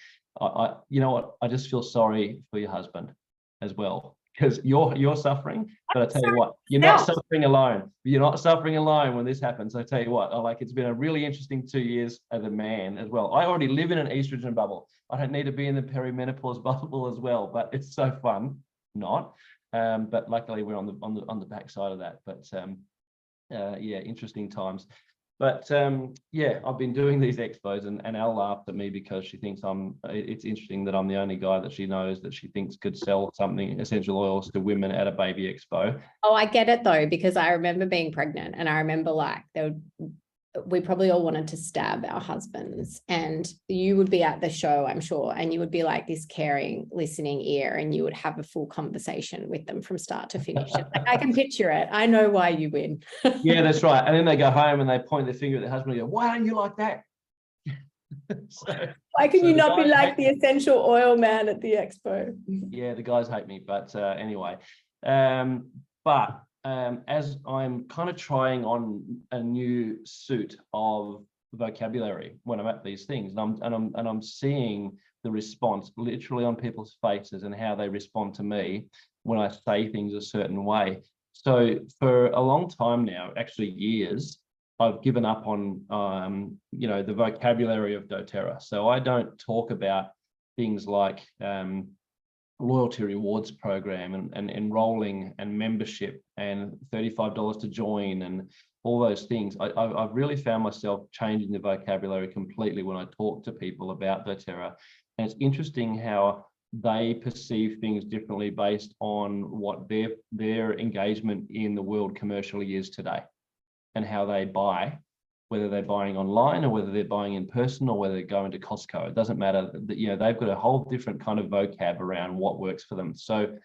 you know what? I just feel sorry for your husband as well, because you're suffering. But I tell you what, you're not suffering alone. You're not suffering alone when this happens. I tell you what, like, it's been a really interesting 2 years as a man as well. I already live in an estrogen bubble. I don't need to be in the perimenopause bubble as well, but it's so fun. Not, but luckily we're on the backside of that. But yeah, interesting times. But yeah, I've been doing these expos, and Al laughed at me because she thinks it's interesting that I'm the only guy that she knows that she thinks could sell something, essential oils, to women at a baby expo. Oh, I get it though, because I remember being pregnant, and I remember like we probably all wanted to stab our husbands, and you would be at the show, I'm sure, and you would be like this caring, listening ear, and you would have a full conversation with them from start to finish. Like, I can picture it. I know why you win. Yeah, that's right. And then they go home and they point their finger at their husband and go, "Why aren't you like that?" Why can you not be like the essential oil man at the expo? Yeah, the guys hate me, but anyway. As I'm kind of trying on a new suit of vocabulary when I'm at these things, and I'm seeing the response literally on people's faces and how they respond to me when I say things a certain way. So for a long time now, actually years, I've given up on you know, the vocabulary of doTERRA. So I don't talk about things like loyalty rewards program and enrolling and membership and $35 to join and all those things. I've really found myself changing the vocabulary completely when I talk to people about doTERRA. And it's interesting how they perceive things differently based on what their engagement in the world commercially is today, and how they buy, whether they're buying online or whether they're buying in person or whether they're going to Costco. It doesn't matter. That, you know, they've got a whole different kind of vocab around what works for them. So,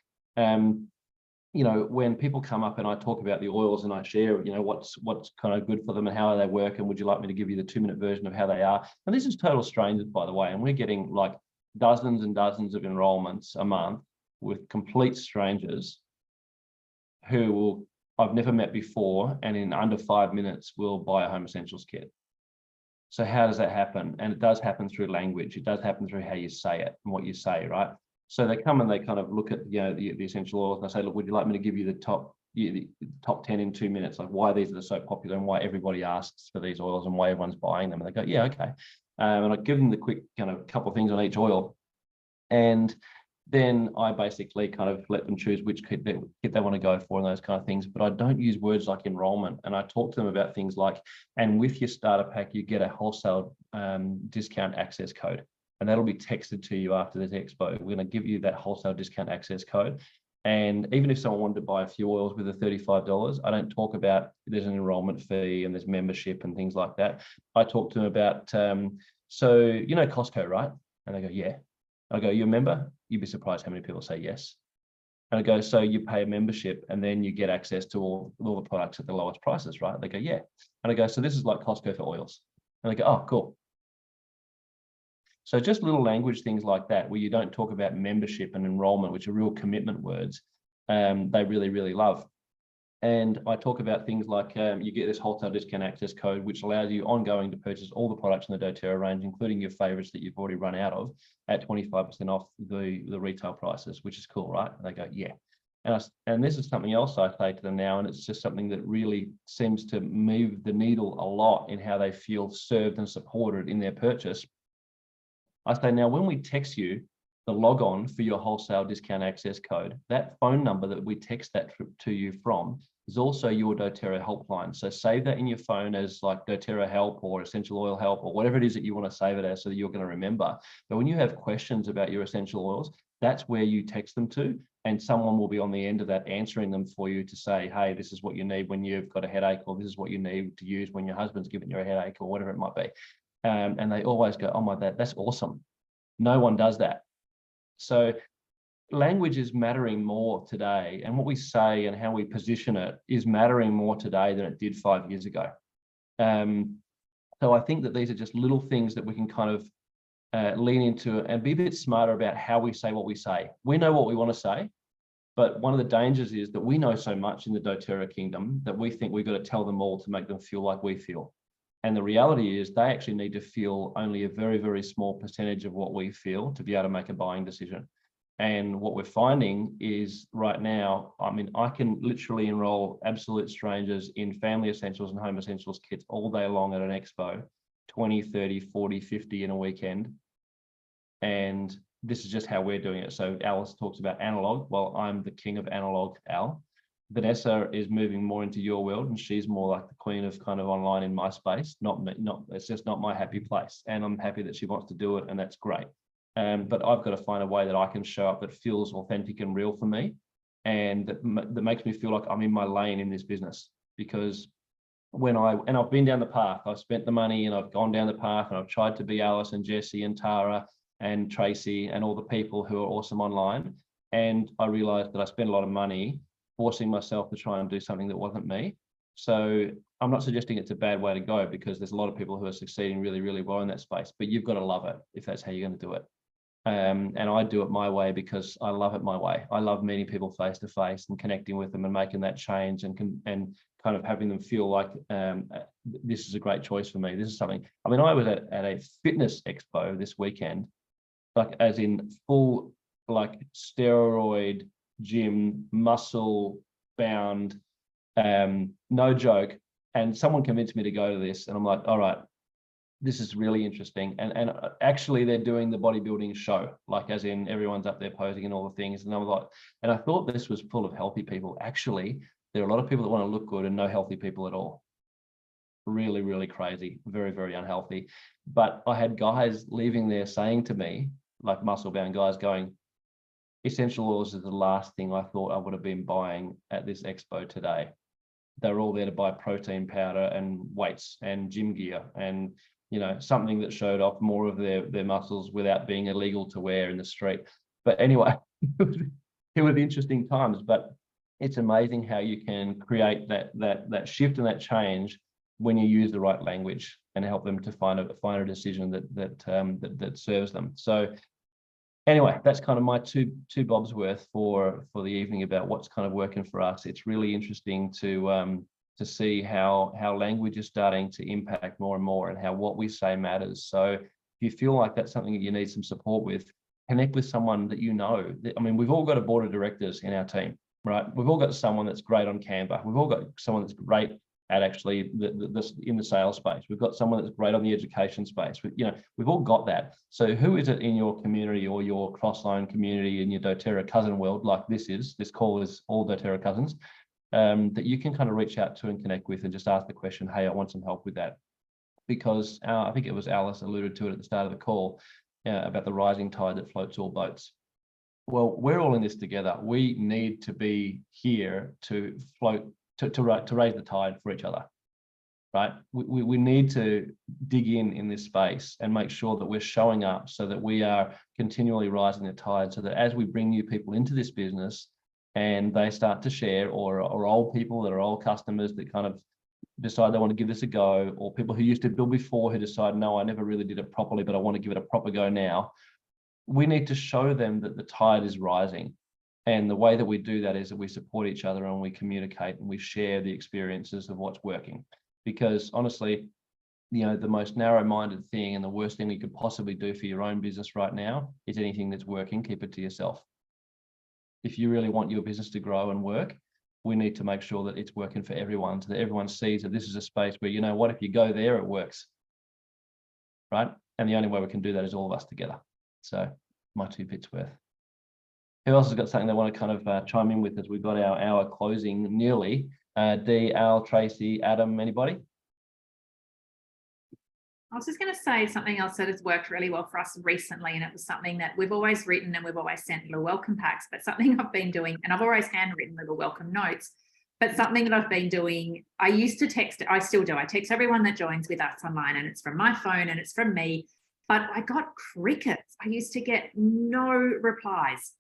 you know, when people come up and I talk about the oils and I share, you know, what's kind of good for them and how they work, and would you like me to give you the 2-minute version of how they are? And this is total strangers, by the way, and we're getting like dozens and dozens of enrollments a month with complete strangers who I've never met before, and in under 5 minutes will buy a home essentials kit. So how does that happen? And it does happen through language. It does happen through how you say it and what you say, right? So they come and they kind of look at, you know, the essential oils, and I say, look, would you like me to give you the top 10 in 2 minutes, like why these are so popular and why everybody asks for these oils and why everyone's buying them? And they go, yeah, okay. And I give them the quick kind of couple of things on each oil. And then I basically kind of let them choose which kit they want to go for and those kind of things. But I don't use words like enrollment. And I talk to them about things like, and with your starter pack, you get a wholesale discount access code. And that'll be texted to you after this expo. We're going to give you that wholesale discount access code. And even if someone wanted to buy a few oils with the $35, I don't talk about there's an enrollment fee and there's membership and things like that. I talk to them about, so you know Costco, right? And they go, yeah. I go, you a member? You'd be surprised how many people say yes. And I go, so you pay a membership and then you get access to all the products at the lowest prices, right? They go, yeah. And I go, so this is like Costco for oils. And they go, oh, cool. So just little language things like that, where you don't talk about membership and enrollment, which are real commitment words, they really, really love. And I talk about things like you get this wholesale discount access code, which allows you ongoing to purchase all the products in the doTERRA range, including your favorites that you've already run out of, at 25% off the retail prices, which is cool, right? And they go, yeah. And this is something else I say to them now, and it's just something that really seems to move the needle a lot in how they feel served and supported in their purchase. I say, now, when we text you the log on for your wholesale discount access code, that phone number that we text that to you from is also your doTERRA helpline. So save that in your phone as like doTERRA help or essential oil help or whatever it is that you want to save it as so that you're going to remember. But when you have questions about your essential oils, that's where you text them to, and someone will be on the end of that answering them for you to say, hey, this is what you need when you've got a headache, or this is what you need to use when your husband's giving you a headache, or whatever it might be. And they always go, oh my, that's awesome. No one does that. So language is mattering more today, and what we say and how we position it is mattering more today than it did 5 years ago. So I think that these are just little things that we can kind of lean into and be a bit smarter about how we say what we say. We know what we want to say, but one of the dangers is that we know so much in the doTERRA kingdom that we think we've got to tell them all to make them feel like we feel. And the reality is they actually need to feel only a very, very small percentage of what we feel to be able to make a buying decision. And what we're finding is right now, I mean, I can literally enroll absolute strangers in family essentials and home essentials kits all day long at an expo, 20, 30, 40, 50 in a weekend. And this is just how we're doing it. So Alice talks about analog. Well, I'm the king of analog, Al. Vanessa is moving more into your world, and she's more like the queen of kind of online in my space. Not me, it's just not my happy place. And I'm happy that she wants to do it, and that's great. But I've got to find a way that I can show up that feels authentic and real for me, and that makes me feel like I'm in my lane in this business. Because I've been down the path, I've spent the money and I've gone down the path, and I've tried to be Alice and Jesse and Tara and Tracey and all the people who are awesome online. And I realized that I spent a lot of money forcing myself to try and do something that wasn't me. So I'm not suggesting it's a bad way to go, because there's a lot of people who are succeeding really, really well in that space, but you've got to love it if that's how you're going to do it. And I do it my way because I love it my way. I love meeting people face to face and connecting with them and making that change and kind of having them feel like this is a great choice for me. This is something. I mean, I was at a fitness expo this weekend, like as in full like steroid gym, muscle bound, no joke. And someone convinced me to go to this, and I'm like, all right, this is really interesting. And actually they're doing the bodybuilding show, like as in everyone's up there posing and all the things. And I was like, and I thought this was full of healthy people. Actually, there are a lot of people that want to look good and no healthy people at all. Really, really crazy, very, very unhealthy. But I had guys leaving there saying to me, like muscle bound guys going, essential oils is the last thing I thought I would have been buying at this expo today. They're all there to buy protein powder and weights and gym gear and, you know, something that showed off more of their muscles without being illegal to wear in the street. But anyway, it was interesting times, but it's amazing how you can create that shift and that change when you use the right language and help them to find a decision that serves them. So anyway, that's kind of my two bobs worth for the evening about what's kind of working for us. It's really interesting to see how language is starting to impact more and more, and how what we say matters. So if you feel like that's something that you need some support with, connect with someone that you know. I mean, we've all got a board of directors in our team, right? We've all got someone that's great on Canva. We've all got someone that's great at actually this in the sales space. We've got someone that's great on the education space. We've all got that. So who is it in your community or your crossline community in your doTERRA cousin world, like this call is all doTERRA cousins, that you can kind of reach out to and connect with and just ask the question, hey, I want some help with that. Because I think it was Alice alluded to it at the start of the call about the rising tide that floats all boats. Well, we're all in this together. We need to be here to float, to raise the tide for each other, right? We need to dig in this space and make sure that we're showing up so that we are continually rising the tide, so that as we bring new people into this business and they start to share, or old people that are old customers that kind of decide they want to give this a go, or people who used to build before who decide, no, I never really did it properly, but I want to give it a proper go now. We need to show them that the tide is rising. And the way that we do that is that we support each other and we communicate and we share the experiences of what's working. Because honestly, the most narrow-minded thing and the worst thing you could possibly do for your own business right now is anything that's working, keep it to yourself. If you really want your business to grow and work, we need to make sure that it's working for everyone, so that everyone sees that this is a space where, if you go there, it works, right? And the only way we can do that is all of us together. So my 2 bits worth. Who else has got something they want to kind of chime in with as we've got our hour closing nearly? Dee, Al, Tracey, Adam, anybody? I was just going to say something else that has worked really well for us recently, and it was something that we've always written and we've always sent little welcome packs, but something I've been doing, and I've always handwritten little welcome notes, but something that I've been doing, I used to text, I still do, I text everyone that joins with us online, and it's from my phone and it's from me, but I got crickets. I used to get no replies.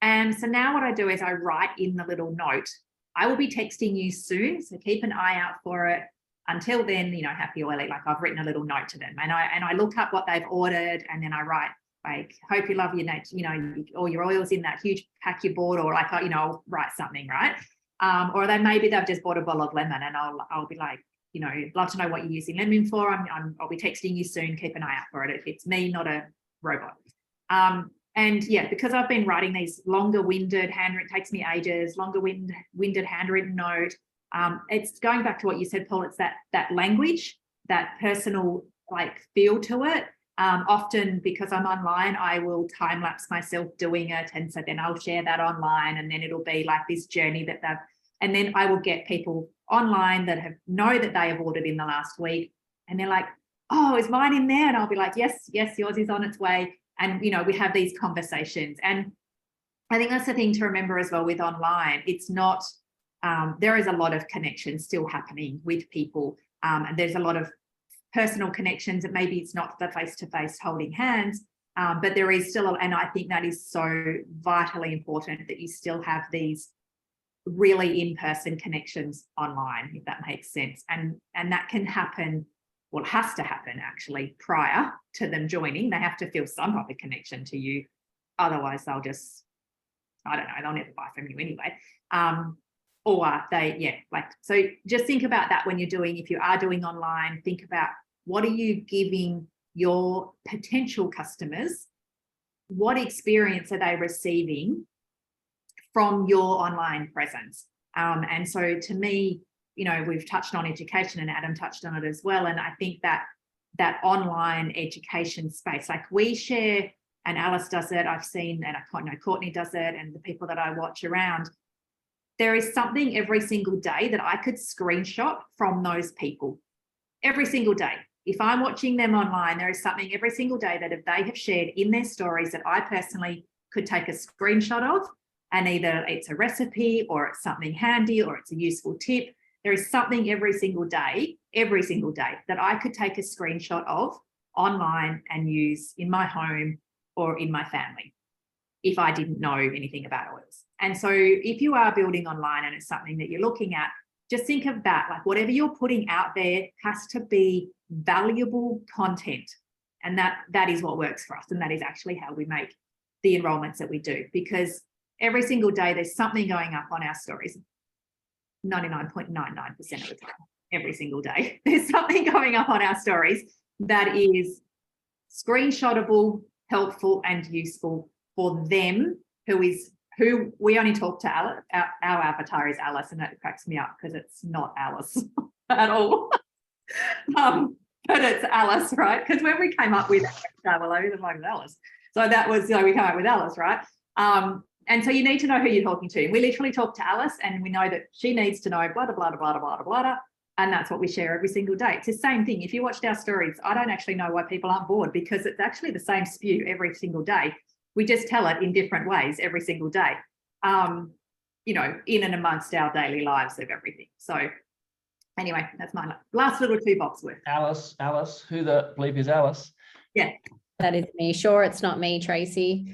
And so now what I do is I write in the little note, I will be texting you soon, so keep an eye out for it. Until then, you know, happy oily, like I've written a little note to them, and I look up what they've ordered, and then I write, like, hope you love your nature, you know, all your oils in that huge pack you bought, or like, you know, I'll write something, right? Or then maybe they've just bought a bottle of lemon, and I'll be like, you know, love to know what you're using lemon for. I'll be texting you soon. Keep an eye out for it. It's me, not a robot. And yeah, because I've been writing these longer-winded handwritten, takes me ages, longer-winded handwritten note. It's going back to what you said, Paul. It's that language, that personal like feel to it. Often because I'm online, I will time lapse myself doing it, and so then I'll share that online, and then it'll be like this journey that they've. And then I will get people online that know that they have ordered in the last week, and they're like, "Oh, is mine in there?" And I'll be like, "Yes, yours is on its way." And you know, we have these conversations, and I think that's the thing to remember as well with online. It's not. There is a lot of connection still happening with people, and there's a lot of personal connections that maybe it's not the face-to-face holding hands, but there is still, and I think that is so vitally important that you still have these really in-person connections online, if that makes sense. And that can happen, well, it has to happen actually prior to them joining. They have to feel some type of connection to you. Otherwise they'll just, I don't know, they'll never buy from you anyway. Or they, yeah, like, so just think about that when you're doing, if you are doing online, think about what are you giving your potential customers? What experience are they receiving from your online presence? And so to me, you know, we've touched on education, and Adam touched on it as well. And I think that online education space, like we share, and Alice does it, I've seen, and I know Courtney does it, and the people that I watch around, there is something every single day that I could screenshot from those people. Every single day. If I'm watching them online, there is something every single day that if they have shared in their stories that I personally could take a screenshot of, and either it's a recipe or it's something handy or it's a useful tip. There is something every single day that I could take a screenshot of online and use in my home or in my family if I didn't know anything about oils. And so if you are building online and it's something that you're looking at, just think of that, like whatever you're putting out there has to be valuable content. And that is what works for us. And that is actually how we make the enrollments that we do, because every single day there's something going up on our stories, 99.99% of the time, every single day, there's something going up on our stories that is screenshotable, helpful and useful for them, who we only talk to Alice. Our avatar is Alice, and that cracks me up because it's not Alice at all. But it's Alice, right? Because when we came up with Alice. So that was, we came up with Alice, right? And so you need to know who you're talking to. We literally talk to Alice, and we know that she needs to know blah, blah, blah, blah, blah, blah, blah. And that's what we share every single day. It's the same thing. If you watched our stories, I don't actually know why people aren't bored, because it's actually the same spew every single day. We just tell it in different ways every single day, in and amongst our daily lives of everything. So anyway, that's my last little toolbox worth. Alice, who the bleep is Alice? Yeah. That is me. Sure, it's not me, Tracey.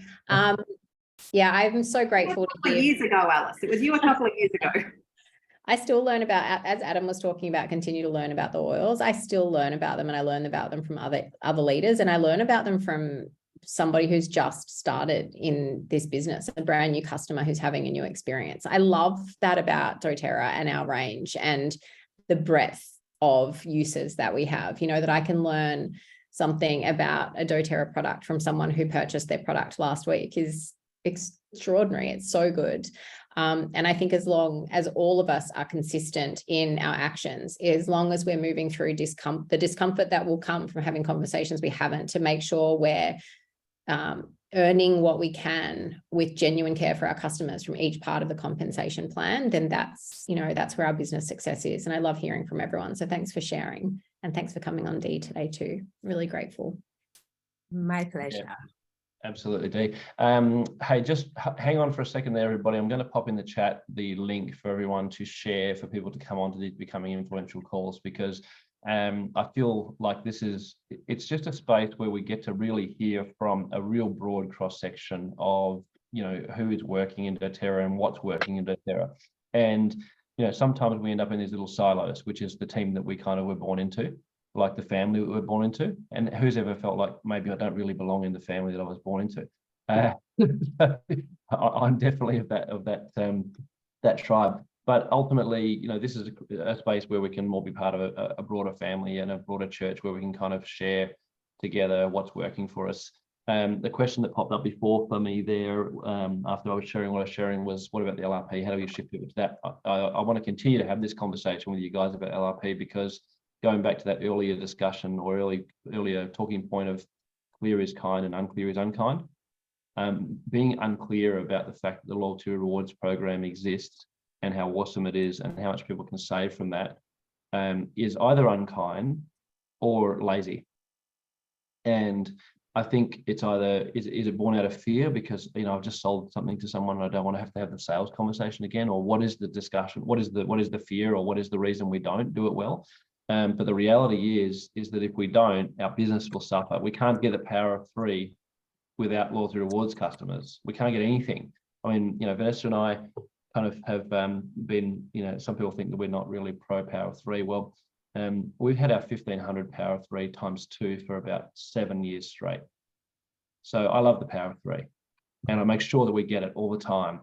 Yeah, I'm so grateful to hear. Years ago, Alice. It was you a couple of years ago. I still learn about, as Adam was talking about, continue to learn about the oils. I still learn about them, and I learn about them from other leaders, and I learn about them from somebody who's just started in this business, a brand new customer who's having a new experience. I love that about doTERRA and our range and the breadth of uses that we have, that I can learn something about a doTERRA product from someone who purchased their product last week is extraordinary. It's so good. And I think as long as all of us are consistent in our actions, as long as we're moving through the discomfort that will come from having conversations we haven't, to make sure we're earning what we can with genuine care for our customers from each part of the compensation plan, then that's where our business success is. And I love hearing from everyone. So thanks for sharing, and thanks for coming on, Dee, today too. Really grateful. My pleasure. Yeah. Absolutely, Dee. Hey, just hang on for a second there, everybody. I'm going to pop in the chat the link for everyone to share, for people to come on to these Becoming Influential calls, because I feel like it's just a space where we get to really hear from a real broad cross section of, who is working in doTERRA and what's working in doTERRA. And, sometimes we end up in these little silos, which is the team that we kind of were born into, like the family that we're born into. And who's ever felt like maybe I don't really belong in the family that I was born into? I'm definitely of that tribe. But ultimately, this is a space where we can all be part of a broader family and a broader church, where we can kind of share together what's working for us. The question that popped up before for me there, after I was sharing what I was sharing, was, what about the LRP? How do we shift it to that? I want to continue to have this conversation with you guys about LRP, because going back to that earlier discussion, or earlier talking point of clear is kind and unclear is unkind, being unclear about the fact that the loyalty rewards program exists and how awesome it is and how much people can save from that, is either unkind or lazy. And I think it's either, is it born out of fear because, I've just sold something to someone and I don't want to have the sales conversation again, or what is the discussion? What is the fear, or what is the reason we don't do it well? But the reality is that if we don't, our business will suffer. We can't get the power of 3 without loyalty rewards customers. We can't get anything. I mean, Vanessa and I kind of have been, some people think that we're not really pro power of 3. Well, we've had our 1500 power of 3 times 2 for about 7 years straight. So I love the power of 3, and I make sure that we get it all the time.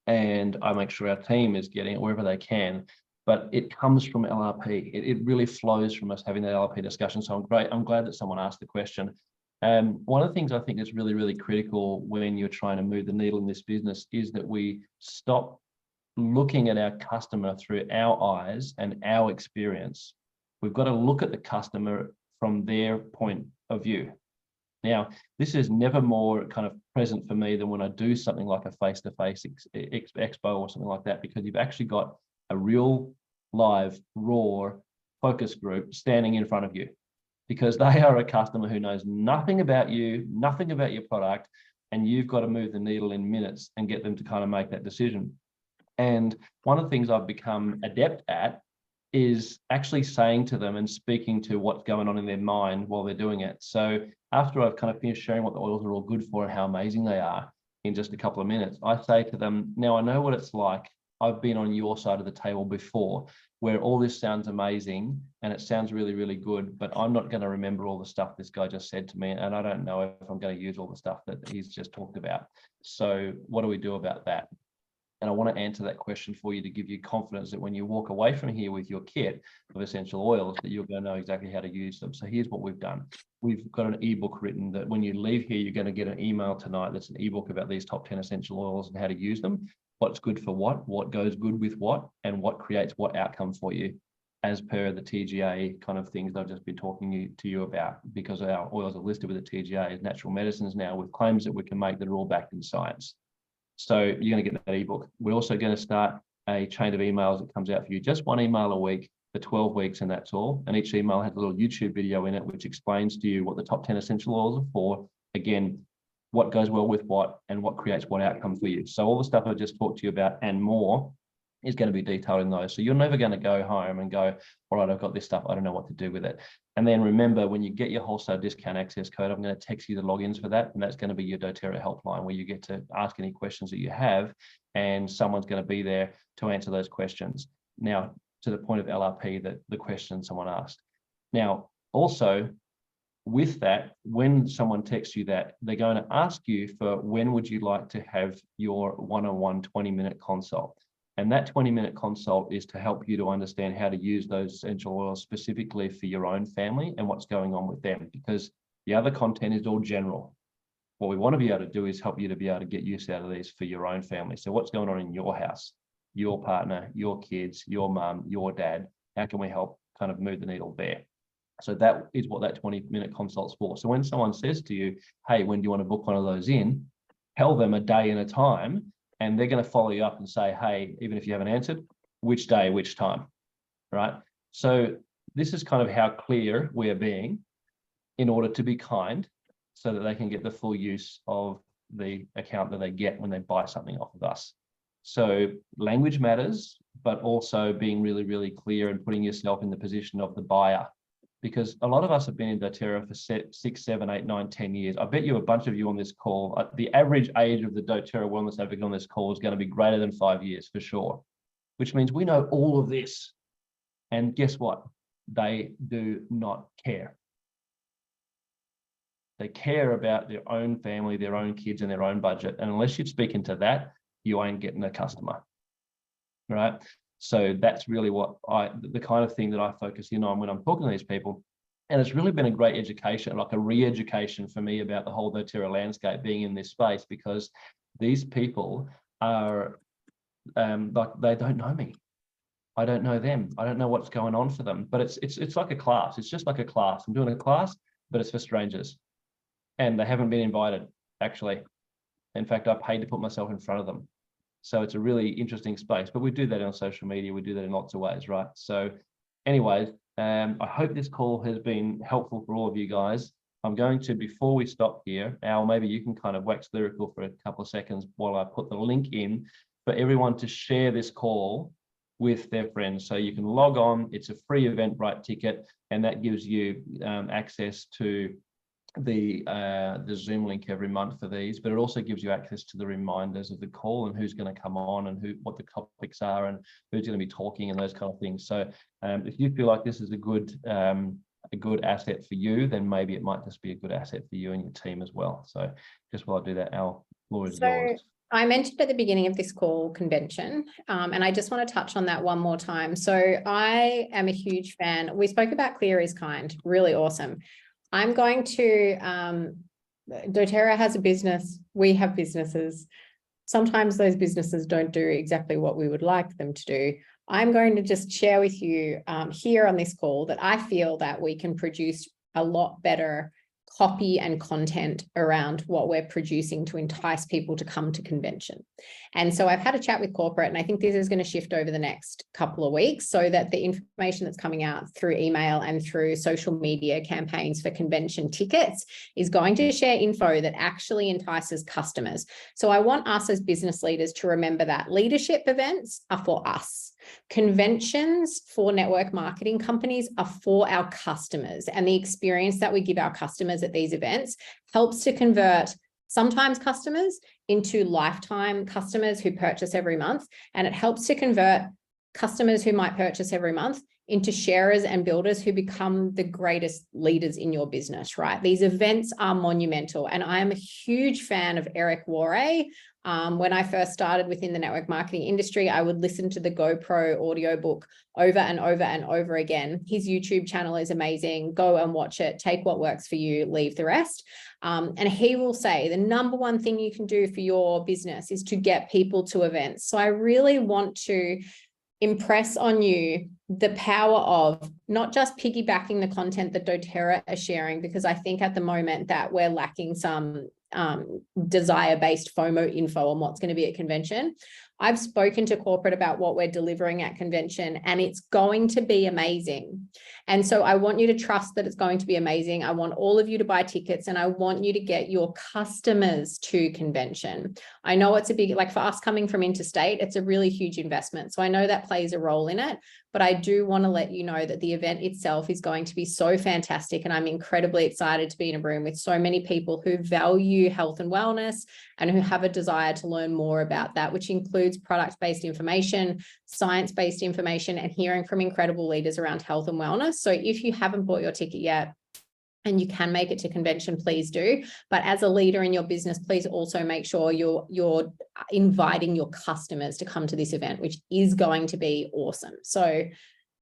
And I make sure our team is getting it wherever they can. But it comes from LRP. It really flows from us having that LRP discussion. So I'm glad that someone asked the question. One of the things I think is really, really critical when you're trying to move the needle in this business is that we stop looking at our customer through our eyes and our experience. We've got to look at the customer from their point of view. Now, this is never more kind of present for me than when I do something like a face-to-face expo or something like that, because you've actually got a real live raw focus group standing in front of you, because they are a customer who knows nothing about you, nothing about your product, and you've got to move the needle in minutes and get them to kind of make that decision. And one of the things I've become adept at is actually saying to them and speaking to what's going on in their mind while they're doing it. So after I've kind of finished sharing what the oils are all good for and how amazing they are in just a couple of minutes, I say to them, now I know what it's like. I've been on your side of the table before, where all this sounds amazing and it sounds really, really good, but I'm not going to remember all the stuff this guy just said to me, and I don't know if I'm going to use all the stuff that he's just talked about. So what do we do about that? And I want to answer that question for you to give you confidence that when you walk away from here with your kit of essential oils, that you're going to know exactly how to use them. So here's what we've done. We've got an ebook written that when you leave here, you're going to get an email tonight that's an ebook about these top 10 essential oils and how to use them, what's good for what goes good with what, and what creates what outcome for you, as per the TGA kind of things I've just been talking to you about, because our oils are listed with the TGA as natural medicines now, with claims that we can make that are all backed in science. So you're going to get that ebook. We're also going to start a chain of emails that comes out for you, just one email a week for 12 weeks, and that's all. And each email has a little YouTube video in it, which explains to you what the top 10 essential oils are for. Again, what goes well with what and what creates what outcome for you. So all the stuff I just talked to you about and more is going to be detailed in those. So you're never going to go home and go, all right, I've got this stuff, I don't know what to do with it. And then remember, when you get your wholesale discount access code, I'm going to text you the logins for that. And that's going to be your doTERRA helpline, where you get to ask any questions that you have, and someone's going to be there to answer those questions. Now, to the point of LRP, that the question someone asked. Now, also, with that, when someone texts you that, they're going to ask you for when would you like to have your one-on-one 20-minute consult. And that 20-minute consult is to help you to understand how to use those essential oils specifically for your own family and what's going on with them, because the other content is all general. What we want to be able to do is help you to be able to get use out of these for your own family. So what's going on in your house, your partner, your kids, your mum, your dad, how can we help kind of move the needle there? So that is what that 20-minute consult's for. So when someone says to you, hey, when do you want to book one of those in? Tell them a day and a time, and they're going to follow you up and say, hey, even if you haven't answered, which day, which time, right? So this is kind of how clear we're being in order to be kind, so that they can get the full use of the account that they get when they buy something off of us. So language matters, but also being really, really clear and putting yourself in the position of the buyer. Because a lot of us have been in doTERRA for 6, 7, 8, 9, 10 years. I bet you a bunch of you on this call, the average age of the doTERRA wellness advocate on this call is going to be greater than 5 years for sure, which means we know all of this. And guess what? They do not care. They care about their own family, their own kids, and their own budget. And unless you're speaking to that, you ain't getting a customer, right? So that's really what the kind of thing that I focus in on when I'm talking to these people. And it's really been a great education, like a re-education for me about the whole doTERRA landscape, being in this space, because these people are like, they don't know me. I don't know them. I don't know what's going on for them, but it's like a class. It's just like a class. I'm doing a class, but it's for strangers. And they haven't been invited, actually. In fact, I paid to put myself in front of them. So it's a really interesting space, but we do that on social media. We do that in lots of ways, right? So anyways, I hope this call has been helpful for all of you guys. I'm going to, before we stop here, Al, maybe you can kind of wax lyrical for a couple of seconds while I put the link in for everyone to share this call with their friends. So you can log on, it's a free Eventbrite ticket, and that gives you access to the Zoom link every month for these, but it also gives you access to the reminders of the call and who's going to come on and what the topics are and who's going to be talking and those kind of things. So if you feel like this is a good asset for you, then maybe it might just be a good asset for you and your team as well. So just while I do that, Al, floor is yours. I mentioned at the beginning of this call convention, and I just want to touch on that one more time. So I am a huge fan. We spoke about clear is kind, really awesome. I'm going to, doTERRA has a business, we have businesses. Sometimes those businesses don't do exactly what we would like them to do. I'm going to just share with you here on this call that I feel that we can produce a lot better copy and content around what we're producing to entice people to come to convention. And so I've had a chat with corporate, and I think this is going to shift over the next couple of weeks so that the information that's coming out through email and through social media campaigns for convention tickets is going to share info that actually entices customers. So I want us as business leaders to remember that leadership events are for us. Conventions for network marketing companies are for our customers, and the experience that we give our customers at these events helps to convert sometimes customers into lifetime customers who purchase every month, and it helps to convert customers who might purchase every month into sharers and builders who become the greatest leaders in your business, right? These events are monumental, and I am a huge fan of Eric Worre. When I first started within the network marketing industry, I would listen to the GoPro audiobook over and over and over again. His YouTube channel is amazing. Go and watch it. Take what works for you, leave the rest. And he will say the number one thing you can do for your business is to get people to events. So I really want to impress on you the power of not just piggybacking the content that doTERRA are sharing, because I think at the moment that we're lacking some desire-based FOMO info on what's going to be at convention. I've spoken to corporate about what we're delivering at convention, and it's going to be amazing. And so I want you to trust that it's going to be amazing. I want all of you to buy tickets, and I want you to get your customers to convention. I know it's a big, like for us coming from interstate, it's a really huge investment. So I know that plays a role in it, but I do want to let you know that the event itself is going to be so fantastic. And I'm incredibly excited to be in a room with so many people who value health and wellness and who have a desire to learn more about that, which includes product-based information, science-based information, and hearing from incredible leaders around health and wellness. So if you haven't bought your ticket yet, and you can make it to convention, please do. But as a leader in your business, please also make sure you're inviting your customers to come to this event, which is going to be awesome. So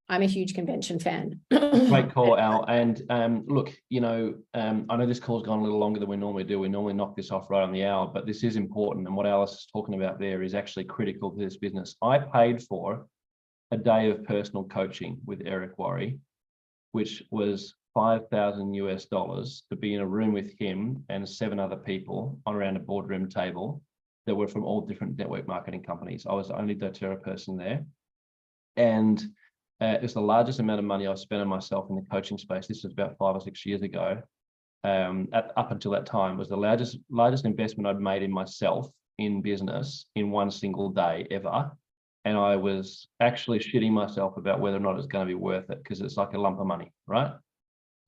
I'm a huge convention fan. Great call, Al. And look, I know this call's gone a little longer than we normally do. We normally knock this off right on the hour, but this is important. And what Alice is talking about there is actually critical to this business. I paid for a day of personal coaching with Eric Worre, which was $5,000 US to be in a room with him and 7 other people around a boardroom table that were from all different network marketing companies. I was the only doTERRA person there. And it was the largest amount of money I spent on myself in the coaching space. This was about 5 or 6 years ago. Up until that time, was the largest investment I'd made in myself in business in one single day ever. And I was actually shitting myself about whether or not it's going to be worth it, because it's like a lump of money, right?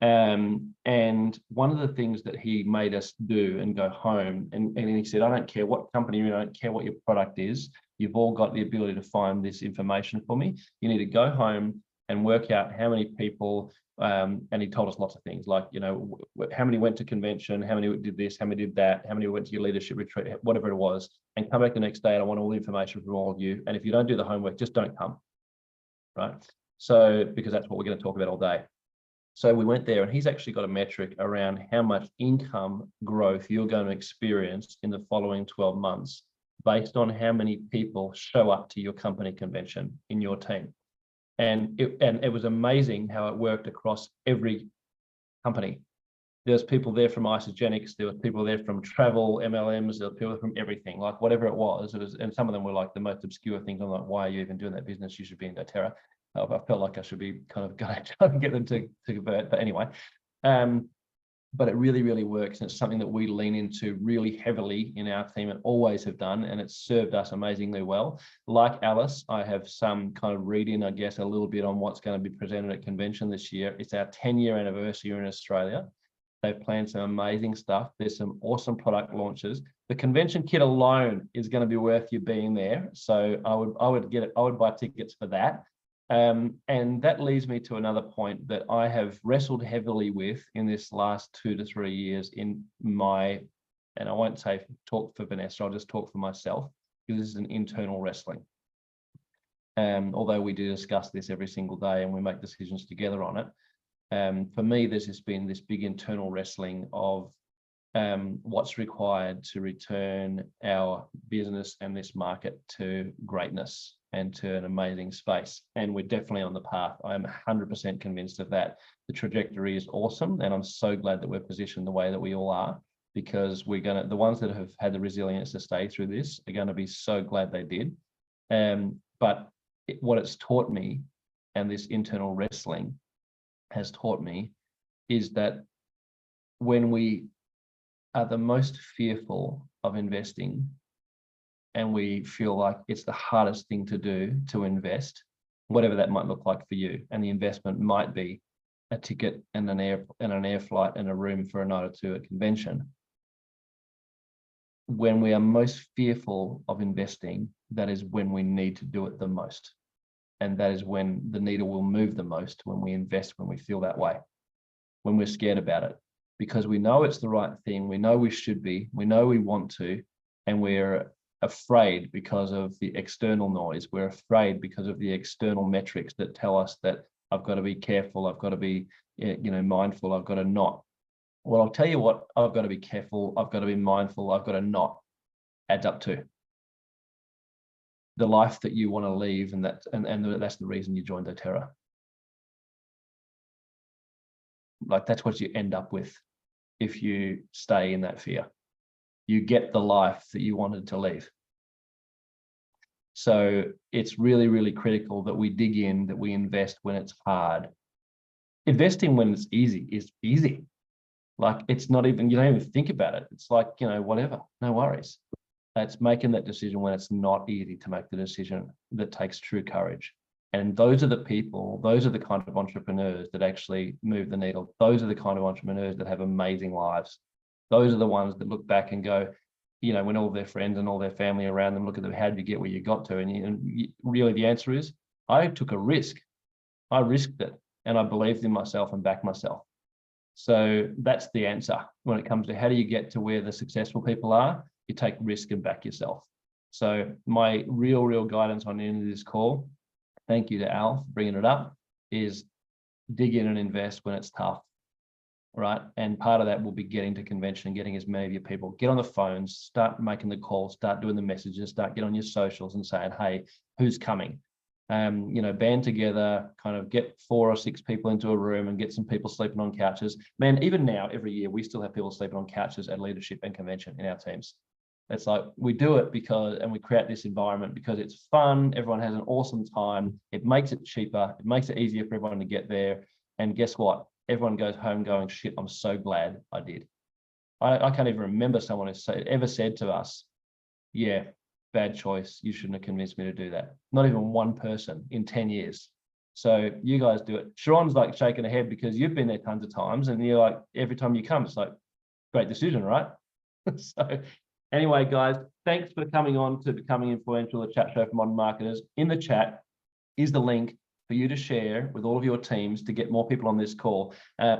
And one of the things that he made us do and go home, and he said, I don't care what company you're in, I don't care what your product is, you've all got the ability to find this information for me. You need to go home and work out how many people, and he told us lots of things like, you know, how many went to convention, how many did this, how many did that, how many went to your leadership retreat, whatever it was, and come back the next day and I want all the information from all of you. And if you don't do the homework, just don't come, right? So, because that's what we're going to talk about all day. So we went there, and he's actually got a metric around how much income growth you're going to experience in the following 12 months based on how many people show up to your company convention in your team. And it was amazing how it worked across every company. There's people there from Isogenics, there were people there from travel, MLMs, there were people from everything, like whatever it was, and some of them were like the most obscure things. I'm like, why are you even doing that business? You should be in doTERRA. I felt like I should be kind of going to try and get them to convert, but anyway. But it really, really works. And it's something that we lean into really heavily in our team and always have done. And it's served us amazingly well. Like Alice, I have some kind of reading, I guess, a little bit on what's going to be presented at convention this year. It's our 10-year anniversary in Australia. They've planned some amazing stuff. There's some awesome product launches. The convention kit alone is going to be worth you being there. So I would buy tickets for that. And that leads me to another point that I have wrestled heavily with in this last 2 to 3 years in my, and I won't say talk for Vanessa, I'll just talk for myself, because this is an internal wrestling. Although we do discuss this every single day and we make decisions together on it. For me, there's just been this big internal wrestling of what's required to return our business and this market to greatness and to an amazing space. And we're definitely on the path. I'm 100% convinced of that. The trajectory is awesome. And I'm so glad that we're positioned the way that we all are, because the ones that have had the resilience to stay through this are going to be so glad they did. But what it's taught me, and this internal wrestling has taught me, is that when we are the most fearful of investing, and we feel like it's the hardest thing to do to invest, whatever that might look like for you, and the investment might be a ticket and an air flight and a room for a night or two at convention. When we are most fearful of investing, that is when we need to do it the most. And that is when the needle will move the most, when we invest, when we feel that way, when we're scared about it, because we know it's the right thing. We know we should be, we know we want to, and we're afraid because of the external noise. We're afraid because of the external metrics that tell us that I've got to be careful, I've got to be, mindful, I've got to not. Well, I'll tell you what, I've got to be careful, I've got to be mindful, I've got to not adds up to the life that you want to leave, and that's the reason you joined doTERRA. Like, that's what you end up with if you stay in that fear. You get the life that you wanted to leave. So it's really, really critical that we dig in, that we invest when it's hard. Investing when it's easy is easy. Like, it's not even, you don't even think about it. It's like, whatever, no worries. It's making that decision when it's not easy to make the decision that takes true courage. And those are the people, those are the kind of entrepreneurs that actually move the needle. Those are the kind of entrepreneurs that have amazing lives. Those are the ones that look back and go, when all their friends and all their family around them look at them, how did you get where you got to? And really the answer is, I took a risk. I risked it, and I believed in myself and backed myself. So that's the answer when it comes to how do you get to where the successful people are. You take risk and back yourself. So my real guidance on the end of this call, thank you to Al for bringing it up, is dig in and invest when it's tough. Right. And part of that will be getting to convention, getting as many of your people, get on the phones, start making the calls, start doing the messages, get on your socials and saying, hey, who's coming? band together, kind of get 4 or 6 people into a room and get some people sleeping on couches. Man, even now, every year, we still have people sleeping on couches at leadership and convention in our teams. It's like we do it and we create this environment because it's fun. Everyone has an awesome time. It makes it cheaper. It makes it easier for everyone to get there. And guess what? Everyone goes home going, shit, I'm so glad I did. I can't even remember someone who ever said to us, yeah, bad choice. You shouldn't have convinced me to do that. Not even one person in 10 years. So you guys do it. Sharon's like shaking her head because you've been there tons of times and you're like, every time you come, it's like, great decision, right? So anyway, guys, thanks for coming on to Becoming Influential, a chat show for modern marketers. In the chat is the link for you to share with all of your teams to get more people on this call.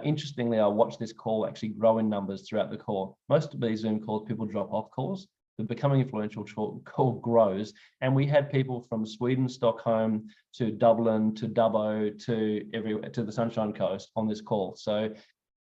Interestingly, I watched this call actually grow in numbers throughout the call. Most of these Zoom calls, people drop off calls. The Becoming Influential call grows. And we had people from Sweden, Stockholm, to Dublin, to Dubbo, to the Sunshine Coast on this call. So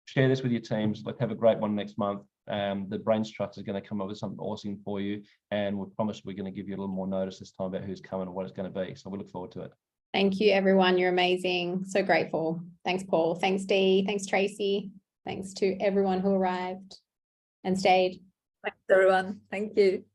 share this with your teams. Let's have a great one next month. The Brains Trust is going to come up with something awesome for you. And we promise we're going to give you a little more notice this time about who's coming and what it's going to be. So we look forward to it. Thank you, everyone. You're amazing. So grateful. Thanks, Paul. Thanks, Dee. Thanks, Tracey. Thanks to everyone who arrived and stayed. Thanks, everyone. Thank you.